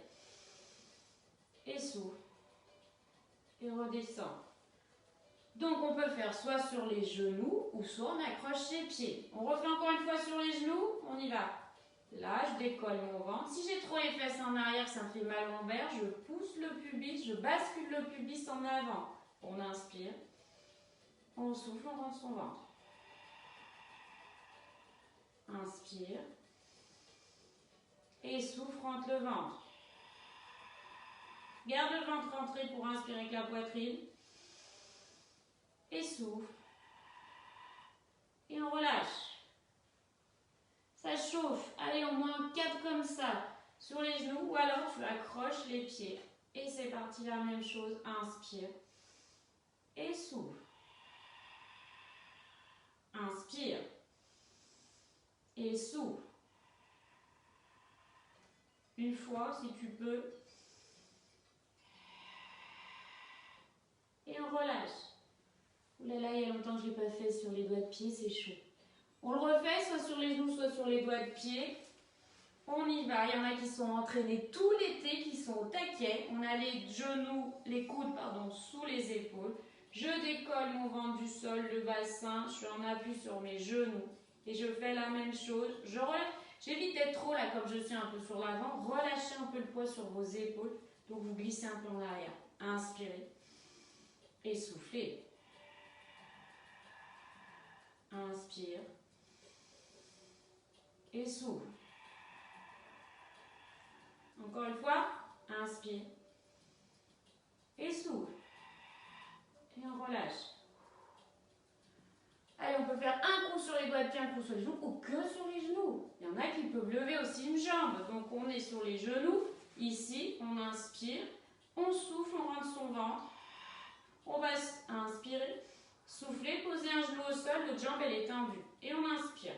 Et souffle. Et redescend. Donc on peut faire soit sur les genoux ou soit on accroche les pieds. On refait encore une fois sur les genoux, on y va. Là, je décolle mon ventre. Si j'ai trop les fesses en arrière, ça me fait mal au lombaire, je pousse le pubis, je bascule le pubis en avant. On inspire, on souffle, on rentre son ventre. Inspire. Et souffle, rentre le ventre. Garde le ventre rentré pour inspirer avec la poitrine. Et souffle. Et on relâche. Ça chauffe. Allez, au moins 4 comme ça. Sur les genoux ou alors tu accroches les pieds. Et c'est parti, la même chose. Inspire. Et souffle. Inspire. Et souffle. Une fois, si tu peux. Et on relâche. Ouh là là, il y a longtemps que je ne l'ai pas fait sur les doigts de pied, c'est chaud. On le refait, soit sur les genoux, soit sur les doigts de pied. On y va. Il y en a qui sont entraînés tout l'été, qui sont au taquet. On a les genoux, les coudes, pardon, sous les épaules. Je décolle mon ventre du sol, le bassin. Je suis en appui sur mes genoux. Et je fais la même chose. J'évite d'être trop là, comme je suis un peu sur l'avant. Relâchez un peu le poids sur vos épaules. Donc vous glissez un peu en arrière. Inspirez. Et soufflez. Inspire. Et souffle. Encore une fois, inspire. Et souffle. Et on relâche. Allez, on peut faire un coup sur les doigts de pied, un coup sur les genoux, ou que sur les genoux. Il y en a qui peuvent lever aussi une jambe. Donc on est sur les genoux. Ici, on inspire. On souffle, on rentre son ventre. On va inspirer. Souffler, poser un genou au sol, l'autre jambe elle est tendue. Et on inspire.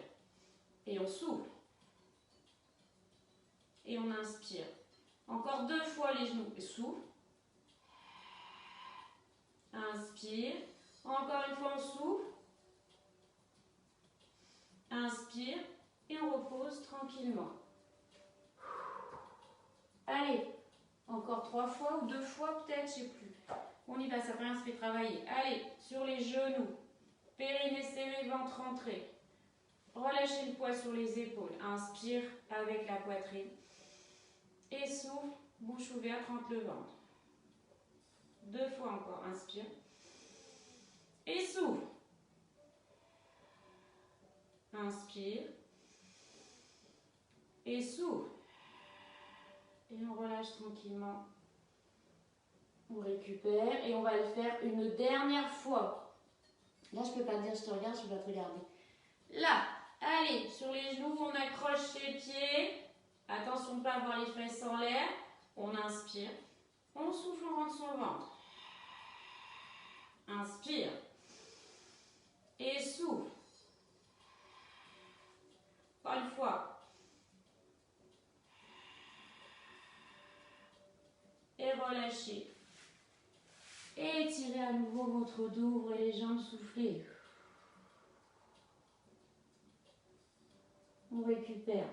Et on souffle. Et on inspire. Encore 2 fois les genoux. Et souffle. Inspire. Encore une fois on souffle. Inspire. Et on repose tranquillement. Allez. Encore 3 fois ou 2 fois peut-être, je ne sais plus. On y va, ça se fait travailler. Allez, sur les genoux. Périnée serré, ventre rentré. Relâchez le poids sur les épaules. Inspire avec la poitrine. Et souffle, bouche ouverte, rentre le ventre. 2 fois encore. Inspire. Et souffle. Inspire. Et souffle. Et on relâche tranquillement. On récupère et on va le faire une dernière fois. Là, je ne peux pas te dire je te regarde, je ne peux pas te regarder. Là, allez, sur les genoux, on accroche les pieds. Attention de ne pas avoir les fesses en l'air. On inspire. On souffle, on rentre son ventre. Inspire. Et souffle. Encore une fois. Et relâchez. Et étirez à nouveau votre dos, ouvrez les jambes, soufflez. On récupère.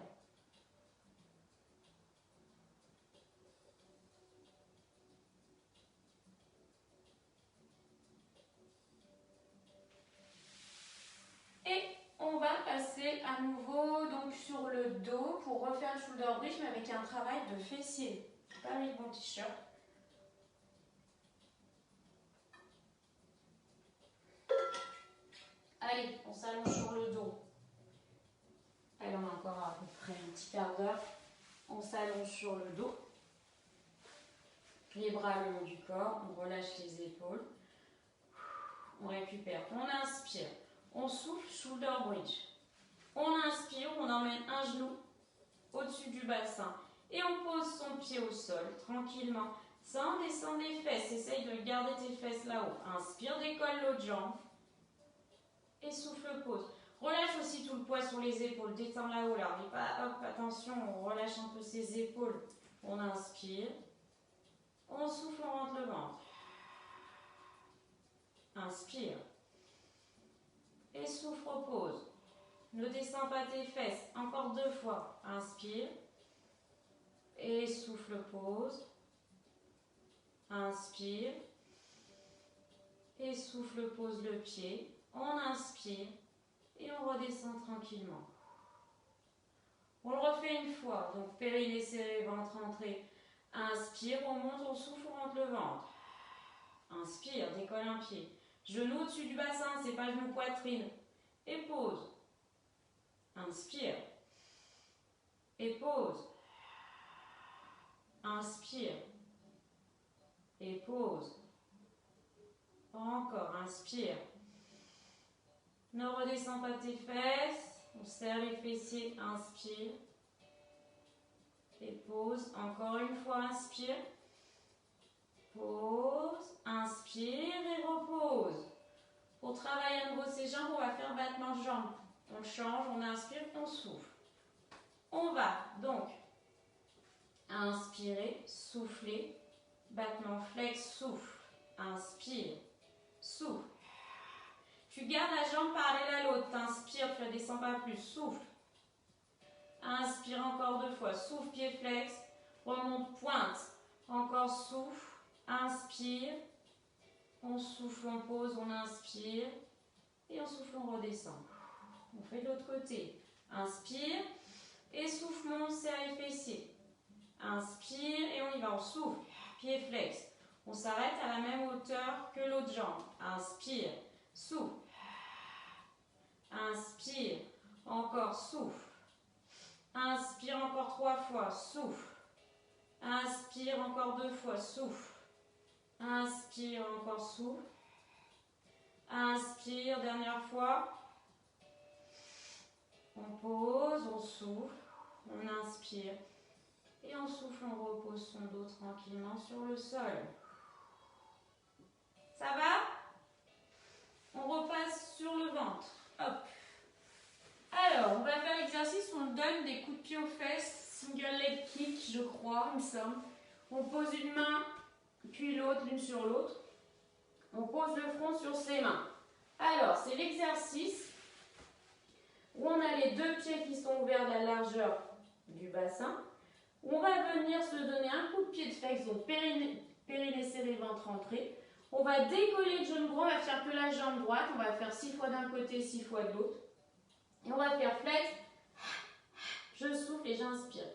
Et on va passer à nouveau donc, sur le dos pour refaire le shoulder bridge mais avec un travail de fessier. Je n'ai pas mis mon t-shirt. Allez, on s'allonge sur le dos. Allez, on a encore à peu près un petit quart d'heure. On s'allonge sur le dos. Les bras le long du corps. On relâche les épaules. On récupère. On inspire. On souffle, shoulder bridge. On inspire, on emmène un genou au-dessus du bassin. Et on pose son pied au sol, tranquillement. Sans descendre les fesses. Essaye de garder tes fesses là-haut. Inspire, décolle l'autre jambe. Et souffle, pose. Relâche aussi tout le poids sur les épaules, détends là-haut là, mais pas, hop, attention, on relâche un peu ses épaules. On inspire, on souffle, on rentre le ventre. Inspire. Et souffle, repose. Ne descends pas tes fesses. Encore 2 fois. Inspire. Et souffle, pose. Inspire. Et souffle, pose le pied. On inspire. Et on redescend tranquillement. On le refait une fois. Donc périnée serré, ventre entré. Inspire, on monte, on souffle, on rentre le ventre. Inspire, décolle un pied. Genou au-dessus du bassin, c'est pas genou poitrine. Et pose. Inspire. Et pose. Inspire. Et pose. Encore, inspire. Ne redescends pas tes fesses. On serre les fessiers, inspire. Et pose. Encore une fois, inspire. Pose. Inspire et repose. Pour travailler à nouveau ses jambes, on va faire battement de jambes. On change, on inspire, on souffle. On va donc inspirer, souffler, battement flex, souffle, inspire, souffle. Tu gardes la jambe parallèle à l'autre, t'inspires, tu ne la descends pas plus, souffle. Inspire encore 2 fois, souffle, pied flex, remonte, pointe, encore souffle, inspire, on souffle, on pose, on inspire, et on souffle, on redescend. On fait de l'autre côté. Inspire. Et souffle, on serre les fessiers. Inspire et on y va. On souffle. Pied flex. On s'arrête à la même hauteur que l'autre jambe. Inspire. Souffle. Inspire. Encore souffle. Inspire encore 3 fois. Souffle. Inspire encore 2 fois. Souffle. Inspire encore souffle. Inspire, dernière fois. On pose, on souffle, on inspire et on souffle, on repose son dos tranquillement sur le sol. Ça va? On repasse sur le ventre. Hop. Alors, on va faire l'exercice où on donne des coups de pied aux fesses, single leg kick, je crois, il me semble. On pose une main, puis l'autre, l'une sur l'autre. On pose le front sur ses mains. Alors, c'est l'exercice où on a les 2 pieds qui sont ouverts de la largeur du bassin. On va venir se donner un coup de pied de flex, donc périnée serré, ventre entré. On va décoller le genou droit, on va faire que la jambe droite. On va faire 6 fois d'un côté, 6 fois de l'autre. Et on va faire flex. Je souffle et j'inspire.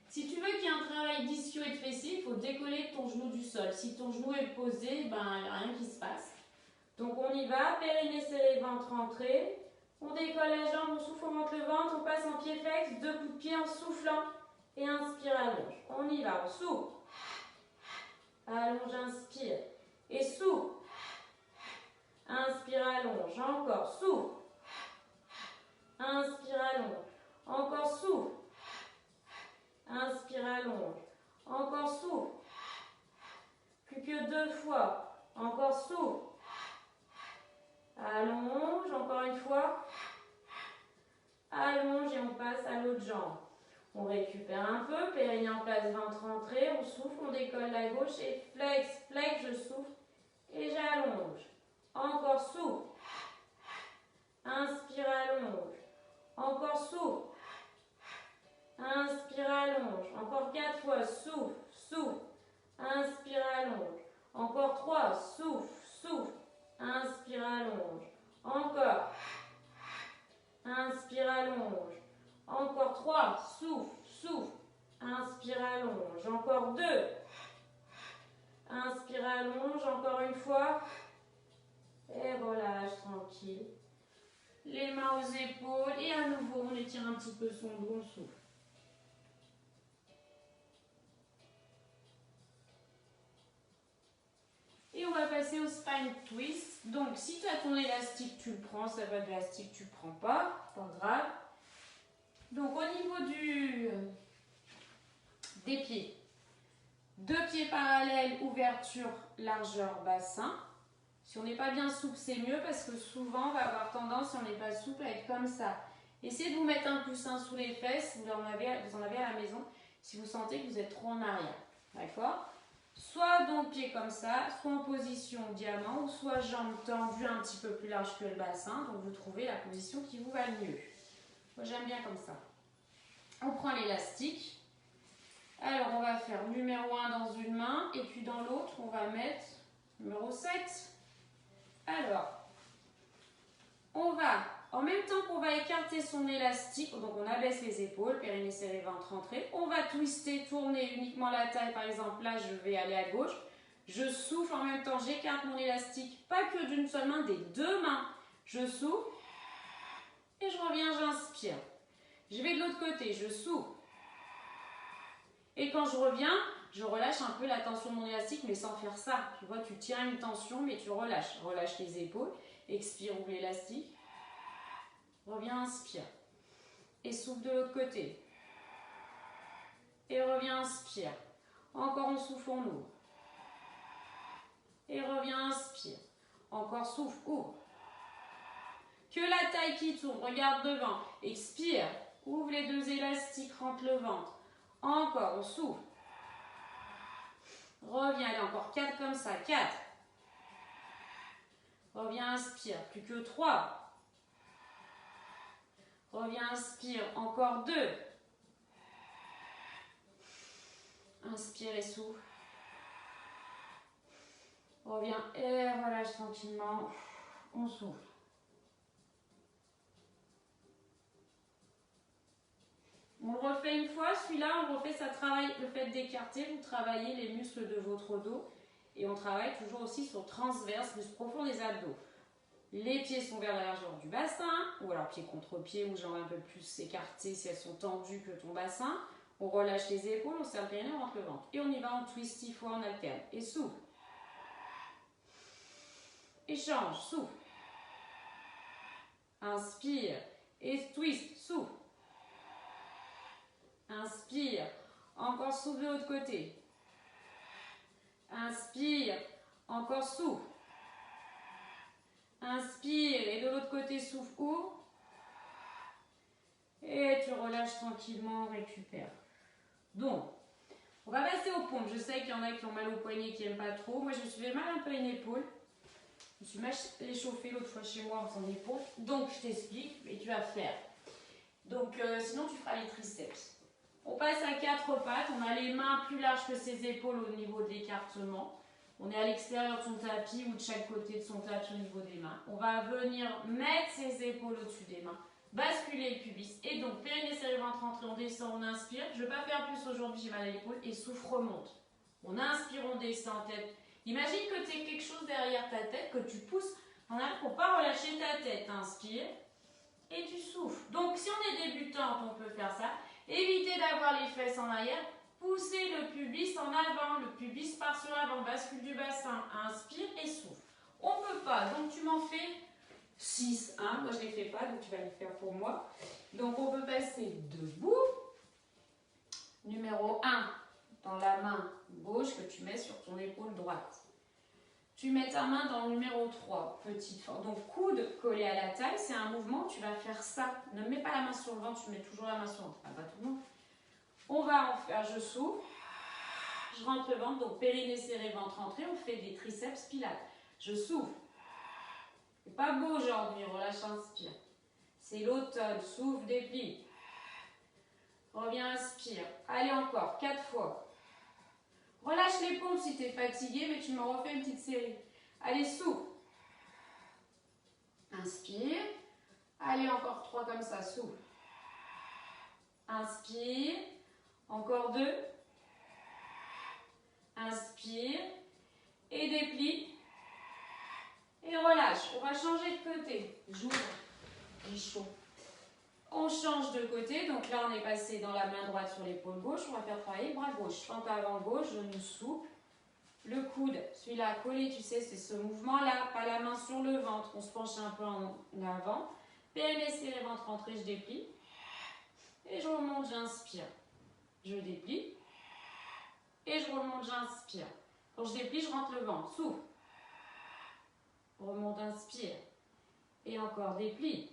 Si tu veux qu'il y ait un travail d'ischio et de fessier, il faut décoller ton genou du sol. Si ton genou est posé, ben, il n'y a rien qui se passe. Donc on y va, périnée serré, ventre entré. On décolle la jambe, on souffle, on monte le ventre, on passe en pied flex, 2 coups de pied en soufflant et inspire, allonge. On y va, on souffle. Allonge, inspire. Et souffle. Inspire, allonge. Encore, souffle. Inspire, allonge. Encore, souffle. Inspire, allonge. Encore, souffle. Plus que 2 fois. Encore, souffle. Allonge, encore une fois. Allonge et on passe à l'autre jambe. On récupère un peu, périnée en place, ventre entré, on souffle, on décolle la gauche et flex, flex, je souffle et j'allonge. Encore souffle. Inspire, allonge. Encore souffle. Inspire, allonge. Encore 4 fois, souffle, souffle. Inspire, allonge. Encore 3, souffle, souffle. Inspire, allonge. Encore. Inspire, allonge. Encore 3, souffle, souffle. Inspire, allonge. Encore 2. Inspire, allonge. Encore une fois. Et relâche tranquille. Les mains aux épaules. Et à nouveau, on étire un petit peu son dos, on souffle. Et on va passer au spine twist. Donc, si tu as ton élastique, tu le prends. Ça va de l'élastique, tu ne le prends pas. Pas grave. Donc, au niveau des pieds, 2 pieds parallèles, ouverture, largeur, bassin. Si on n'est pas bien souple, c'est mieux parce que souvent, on va avoir tendance, si on n'est pas souple, à être comme ça. Essayez de vous mettre un coussin sous les fesses, vous en avez à la maison, si vous sentez que vous êtes trop en arrière. D'accord? Soit donc pied comme ça, soit en position diamant, ou soit jambes tendues un petit peu plus large que le bassin. Donc vous trouvez la position qui vous va le mieux. Moi j'aime bien comme ça. On prend l'élastique. Alors on va faire numéro 1 dans une main, et puis dans l'autre on va mettre numéro 7. Alors, on va, en même temps qu'on va écarter son élastique, donc on abaisse les épaules, périnée serré, ventre rentré, on va twister, tourner uniquement la taille, par exemple, là je vais aller à gauche, je souffle en même temps, j'écarte mon élastique, pas que d'une seule main, des deux mains, je souffle, et je reviens, j'inspire. Je vais de l'autre côté, je souffle, et quand je reviens, je relâche un peu la tension de mon élastique, mais sans faire ça. Tu vois, tu tiens une tension, mais tu relâches. Relâche les épaules, expire, ouvre l'élastique. Reviens, inspire. Et souffle de l'autre côté. Et reviens, inspire. Encore on souffle, on ouvre. Et reviens, inspire. Encore souffle, ouvre. Que la taille qui tourne, regarde devant. Expire, ouvre les deux élastiques, rentre le ventre. Encore, on souffle. Reviens, allez, encore 4 comme ça. 4. Reviens, inspire. Plus que 3. Reviens, inspire. Encore 2. Inspire et souffle. Reviens et relâche tranquillement. On souffle. On le refait une fois, celui-là, on le refait, ça travaille le fait d'écarter, vous travaillez les muscles de votre dos et on travaille toujours aussi sur transverse, muscle profond des abdos. Les pieds sont vers la largeur du bassin, ou alors pied contre pied ou jambes un peu plus écartées si elles sont tendues que ton bassin. On relâche les épaules, on serre le périnée, on rentre le ventre. Et on y va en twist 6 fois, on alterne. Et souffle. Échange, souffle. Inspire et twist, souffle. Inspire, encore souffle de l'autre côté. Inspire, encore souffle. Inspire et de l'autre côté souffle, ouvre. Et tu relâches tranquillement, récupère. Donc, on va passer aux pompes. Je sais qu'il y en a qui ont mal au poignet, qui n'aiment pas trop. Moi, je me suis fait mal un peu à une épaule. Je me suis mal échauffée l'autre fois chez moi en faisant des pompes. Donc, je t'explique et tu vas faire. Donc, sinon, tu feras les triceps. On passe à 4 pattes, on a les mains plus larges que ses épaules au niveau de l'écartement. On est à l'extérieur de son tapis ou de chaque côté de son tapis au niveau des mains. On va venir mettre ses épaules au-dessus des mains, basculer le pubis. Et donc, périnée serré, ventre rentré, on descend, on inspire. Je ne vais pas faire plus aujourd'hui, j'ai mal à l'épaule. Et souffle, remonte. On inspire, on descend, tête. Imagine que tu as quelque chose derrière ta tête, que tu pousses en arrière pour ne pas relâcher ta tête. Inspire et tu souffles. Donc, si on est débutante, on peut faire ça. Évitez d'avoir les fesses en arrière. Poussez le pubis en avant. Le pubis part sur l'avant. Bascule du bassin. Inspire et souffle. On ne peut pas. Donc tu m'en fais 6. Hein. Moi je ne les fais pas. Donc tu vas les faire pour moi. Donc on peut passer debout. Numéro 1. Dans la main gauche que tu mets sur ton épaule droite. Tu mets ta main dans le numéro 3, petite forme. Donc, coude collé à la taille, c'est un mouvement, tu vas faire ça. Ne mets pas la main sur le ventre, tu mets toujours la main sur le ventre. Pas tout le monde. On va en faire, je souffle, je rentre le ventre, donc périnée serré, ventre rentré, on fait des triceps pilates. Je souffle. C'est pas beau aujourd'hui, relâche, inspire. C'est l'automne, souffle, déplie. Reviens, inspire. Allez encore, 4 fois. Relâche les pompes si tu es fatigué, mais tu me refais une petite série. Allez, souffle. Inspire. Allez, encore 3 comme ça, souffle. Inspire. Encore 2. Inspire. Et déplie. Et relâche. On va changer de côté. J'ouvre. J'ai chaud. On change de côté. Donc là, on est passé dans la main droite sur l'épaule gauche. On va faire travailler le bras gauche. Fente avant gauche, genou souple. Le coude, celui-là collé, tu sais, c'est ce mouvement-là. Pas la main sur le ventre. On se penche un peu en avant. Périnée serré, ventre rentré, je déplie. Et je remonte, j'inspire. Je déplie. Et je remonte, j'inspire. Quand je déplie, je rentre le ventre. Souffle. Remonte, inspire. Et encore, déplie.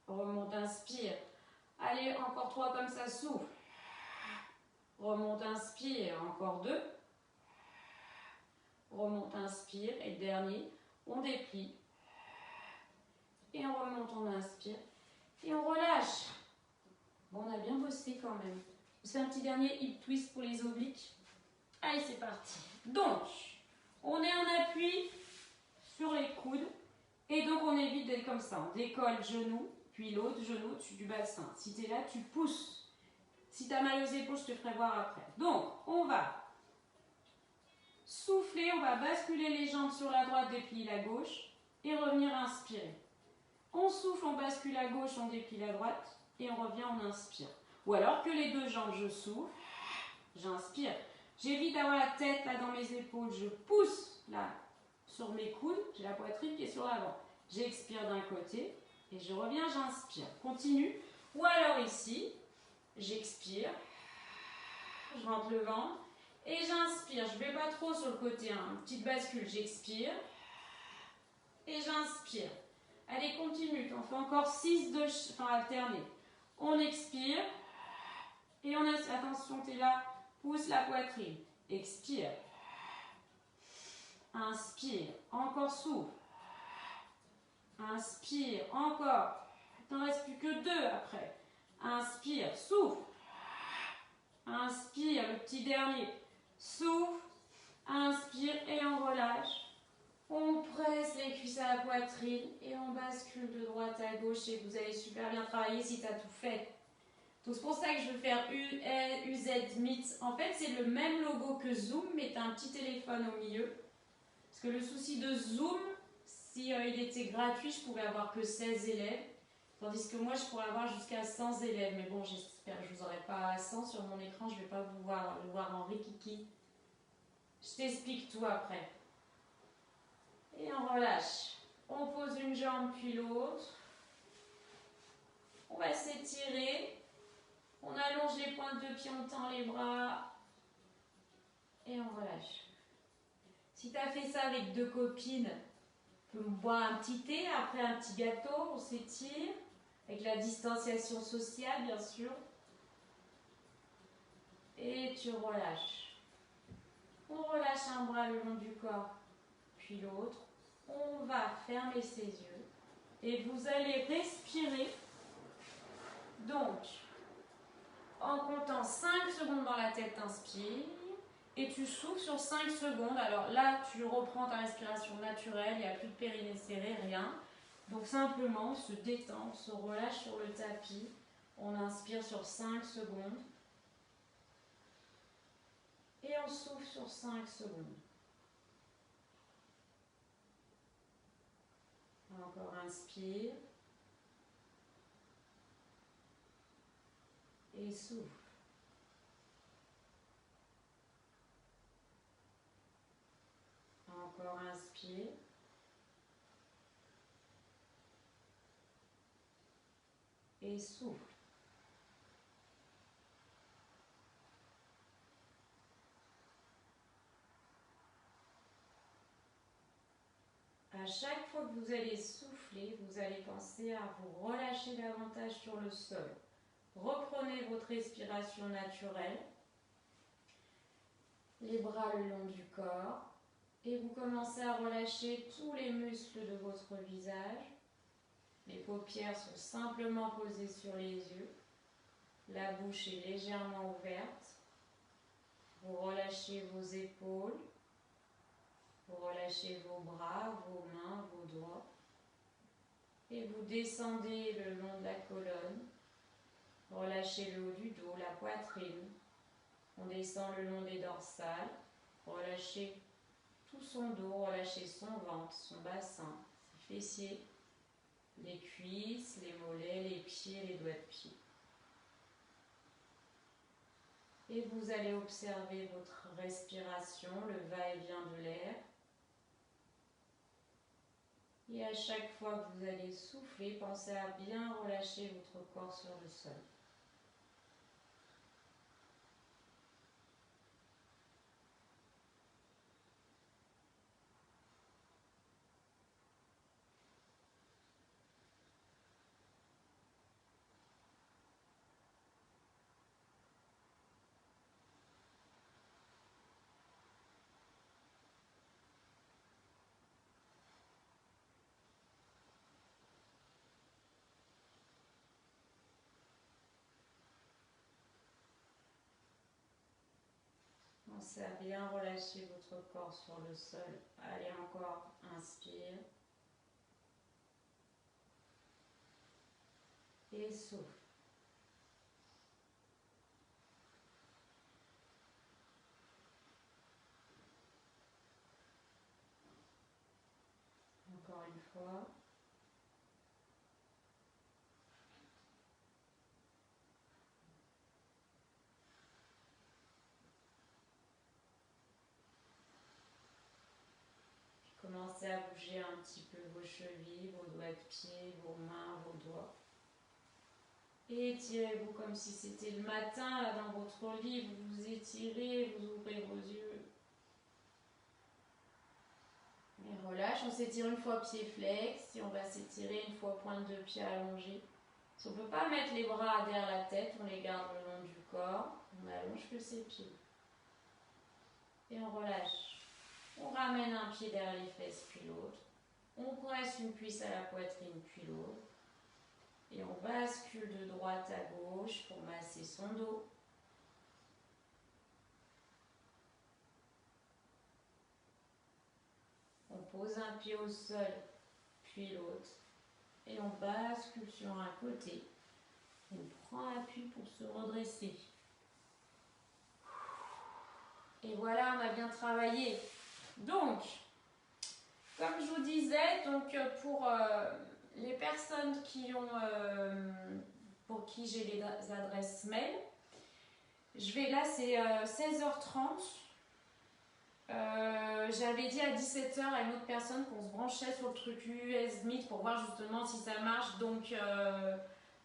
Remonte, inspire. Allez, encore 3 comme ça, souffle. Remonte, inspire. Encore 2. Remonte, inspire. Et le dernier, on déplie. Et on remonte, on inspire. Et on relâche. Bon, on a bien bossé quand même. Je fais un petit dernier hip twist pour les obliques. Allez, c'est parti. Donc, on est en appui sur les coudes. Et donc, on évite d'être comme ça. On décolle genou, puis l'autre genou au-dessus du bassin. Si tu es là, tu pousses. Si tu as mal aux épaules, je te ferai voir après. Donc, on va souffler, on va basculer les jambes sur la droite, déplier la gauche et revenir inspirer. On souffle, on bascule à gauche, on déplie la droite et on revient, on inspire. Ou alors que les deux jambes, je souffle, j'inspire. J'évite d'avoir la tête là dans mes épaules, je pousse là sur mes coudes, j'ai la poitrine qui est sur l'avant. J'expire d'un côté et je reviens, j'inspire. Continue. Ou alors ici, j'expire, je rentre le ventre et j'inspire. Je ne vais pas trop sur le côté, hein. Petite bascule, j'expire et j'inspire. Allez, continue. On fait encore 6 alternés. On expire et on inspire. Attention, tu es là. Pousse la poitrine. Expire. Inspire. Encore souffle. Inspire. Encore. Il n'en reste plus que 2 après. Inspire. Souffle. Inspire. Le petit dernier. Souffle. Inspire et on relâche. On presse les cuisses à la poitrine et on bascule de droite à gauche et vous allez super bien travailler si tu as tout fait. Donc c'est pour ça que je veux faire UZ Meet. En fait, c'est le même logo que Zoom, mais tu as un petit téléphone au milieu. Parce que le souci de Zoom, si il était gratuit, je pouvais avoir que 16 élèves. Tandis que moi, je pourrais avoir jusqu'à 100 élèves. Mais bon, j'espère que je ne vous aurai pas à 100 sur mon écran. Je ne vais pas vous voir en rikiki. Je t'explique tout après. Et on relâche. On pose une jambe puis l'autre. On va s'étirer. On allonge les pointes de pied, on tend les bras. Et on relâche. Si tu as fait ça avec 2 copines, tu peux boire un petit thé, après un petit gâteau, on s'étire. Avec la distanciation sociale, bien sûr. Et tu relâches. On relâche un bras le long du corps, puis l'autre. On va fermer ses yeux. Et vous allez respirer. Donc, en comptant 5 secondes dans la tête, inspire. Et tu souffles sur 5 secondes. Alors là, tu reprends ta respiration naturelle. Il n'y a plus de périnée serré, rien. Donc simplement, on se détend, on se relâche sur le tapis. On inspire sur 5 secondes. Et on souffle sur 5 secondes. Encore inspire. Et souffle. Encore inspire. Et souffle. À chaque fois que vous allez souffler, vous allez penser à vous relâcher davantage sur le sol. Reprenez votre respiration naturelle, les bras le long du corps, et vous commencez à relâcher tous les muscles de votre visage. Les paupières sont simplement posées sur les yeux. La bouche est légèrement ouverte. Vous relâchez vos épaules. Vous relâchez vos bras, vos mains, vos doigts. Et vous descendez le long de la colonne. Relâchez le haut du dos, la poitrine. On descend le long des dorsales. Relâchez tout son dos, relâchez son ventre, son bassin, ses fessiers, les cuisses, les mollets, les pieds, les doigts de pied. Et vous allez observer votre respiration, le va-et-vient de l'air. Et à chaque fois que vous allez souffler, pensez à bien relâcher votre corps sur le sol. Commencez à bien relâcher votre corps sur le sol. Allez, encore, inspire. Et souffle. Encore une fois. Commencez à bouger un petit peu vos chevilles, vos doigts de pied, vos mains, vos doigts. Et étirez-vous comme si c'était le matin, là, dans votre lit. Vous vous étirez, vous ouvrez vos yeux. Et relâche, on s'étire une fois pied flex. Et on va s'étirer une fois pointe de pied allongée. Si on ne peut pas mettre les bras derrière la tête, on les garde le long du corps. On allonge que ses pieds. Et on relâche. On ramène un pied derrière les fesses, puis l'autre. On presse une cuisse à la poitrine, puis l'autre. Et on bascule de droite à gauche pour masser son dos. On pose un pied au sol, puis l'autre. Et on bascule sur un côté. On prend appui pour se redresser. Et voilà, on a bien travaillé. Donc, comme je vous disais, donc pour les personnes pour qui j'ai les adresses mail, je vais là, c'est 16h30. J'avais dit à 17h à une autre personne qu'on se branchait sur le truc US Meet pour voir justement si ça marche. Donc,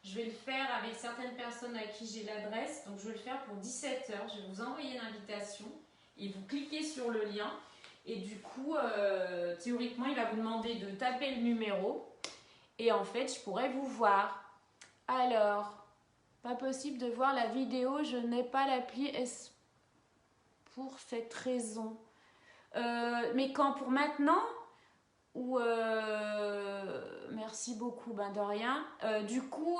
je vais le faire avec certaines personnes à qui j'ai l'adresse. Donc, je vais le faire pour 17h. Je vais vous envoyer l'invitation et vous cliquez sur le lien. Et du coup, théoriquement, il va vous demander de taper le numéro. Et en fait, je pourrais vous voir. Alors, pas possible de voir la vidéo. Je n'ai pas l'appli S pour cette raison. Mais quand? Pour maintenant? Ou merci beaucoup, ben de rien. Du coup,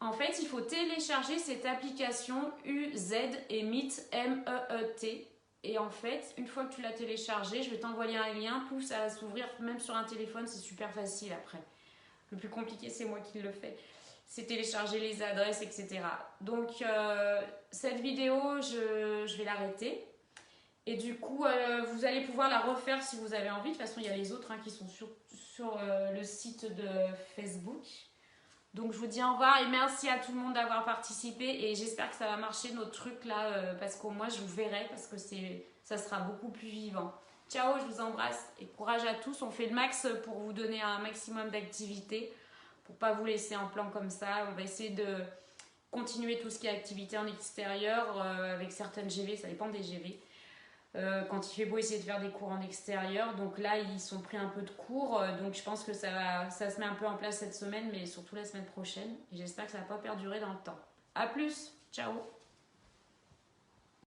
en fait, il faut télécharger cette application UZ et Meet, M-E-E-T. Et en fait, une fois que tu l'as téléchargé, je vais t'envoyer un lien, pouf, ça va s'ouvrir même sur un téléphone, c'est super facile après. Le plus compliqué, c'est moi qui le fais. C'est télécharger les adresses, etc. Donc, cette vidéo, je vais l'arrêter. Et du coup, vous allez pouvoir la refaire si vous avez envie. De toute façon, il y a les autres qui sont sur le site de Facebook. Donc, je vous dis au revoir et merci à tout le monde d'avoir participé. Et j'espère que ça va marcher notre truc là, parce qu'au moins, je vous verrai, parce que ça sera beaucoup plus vivant. Ciao, je vous embrasse et courage à tous. On fait le max pour vous donner un maximum d'activités, pour pas vous laisser en plan comme ça. On va essayer de continuer tout ce qui est activité en extérieur avec certaines GV, ça dépend des GV. Quand il fait beau, essayer de faire des cours en extérieur. Donc là, ils sont pris un peu de cours. Donc je pense que ça se met un peu en place cette semaine, mais surtout la semaine prochaine. Et j'espère que ça va pas perdurer dans le temps. A plus, ciao.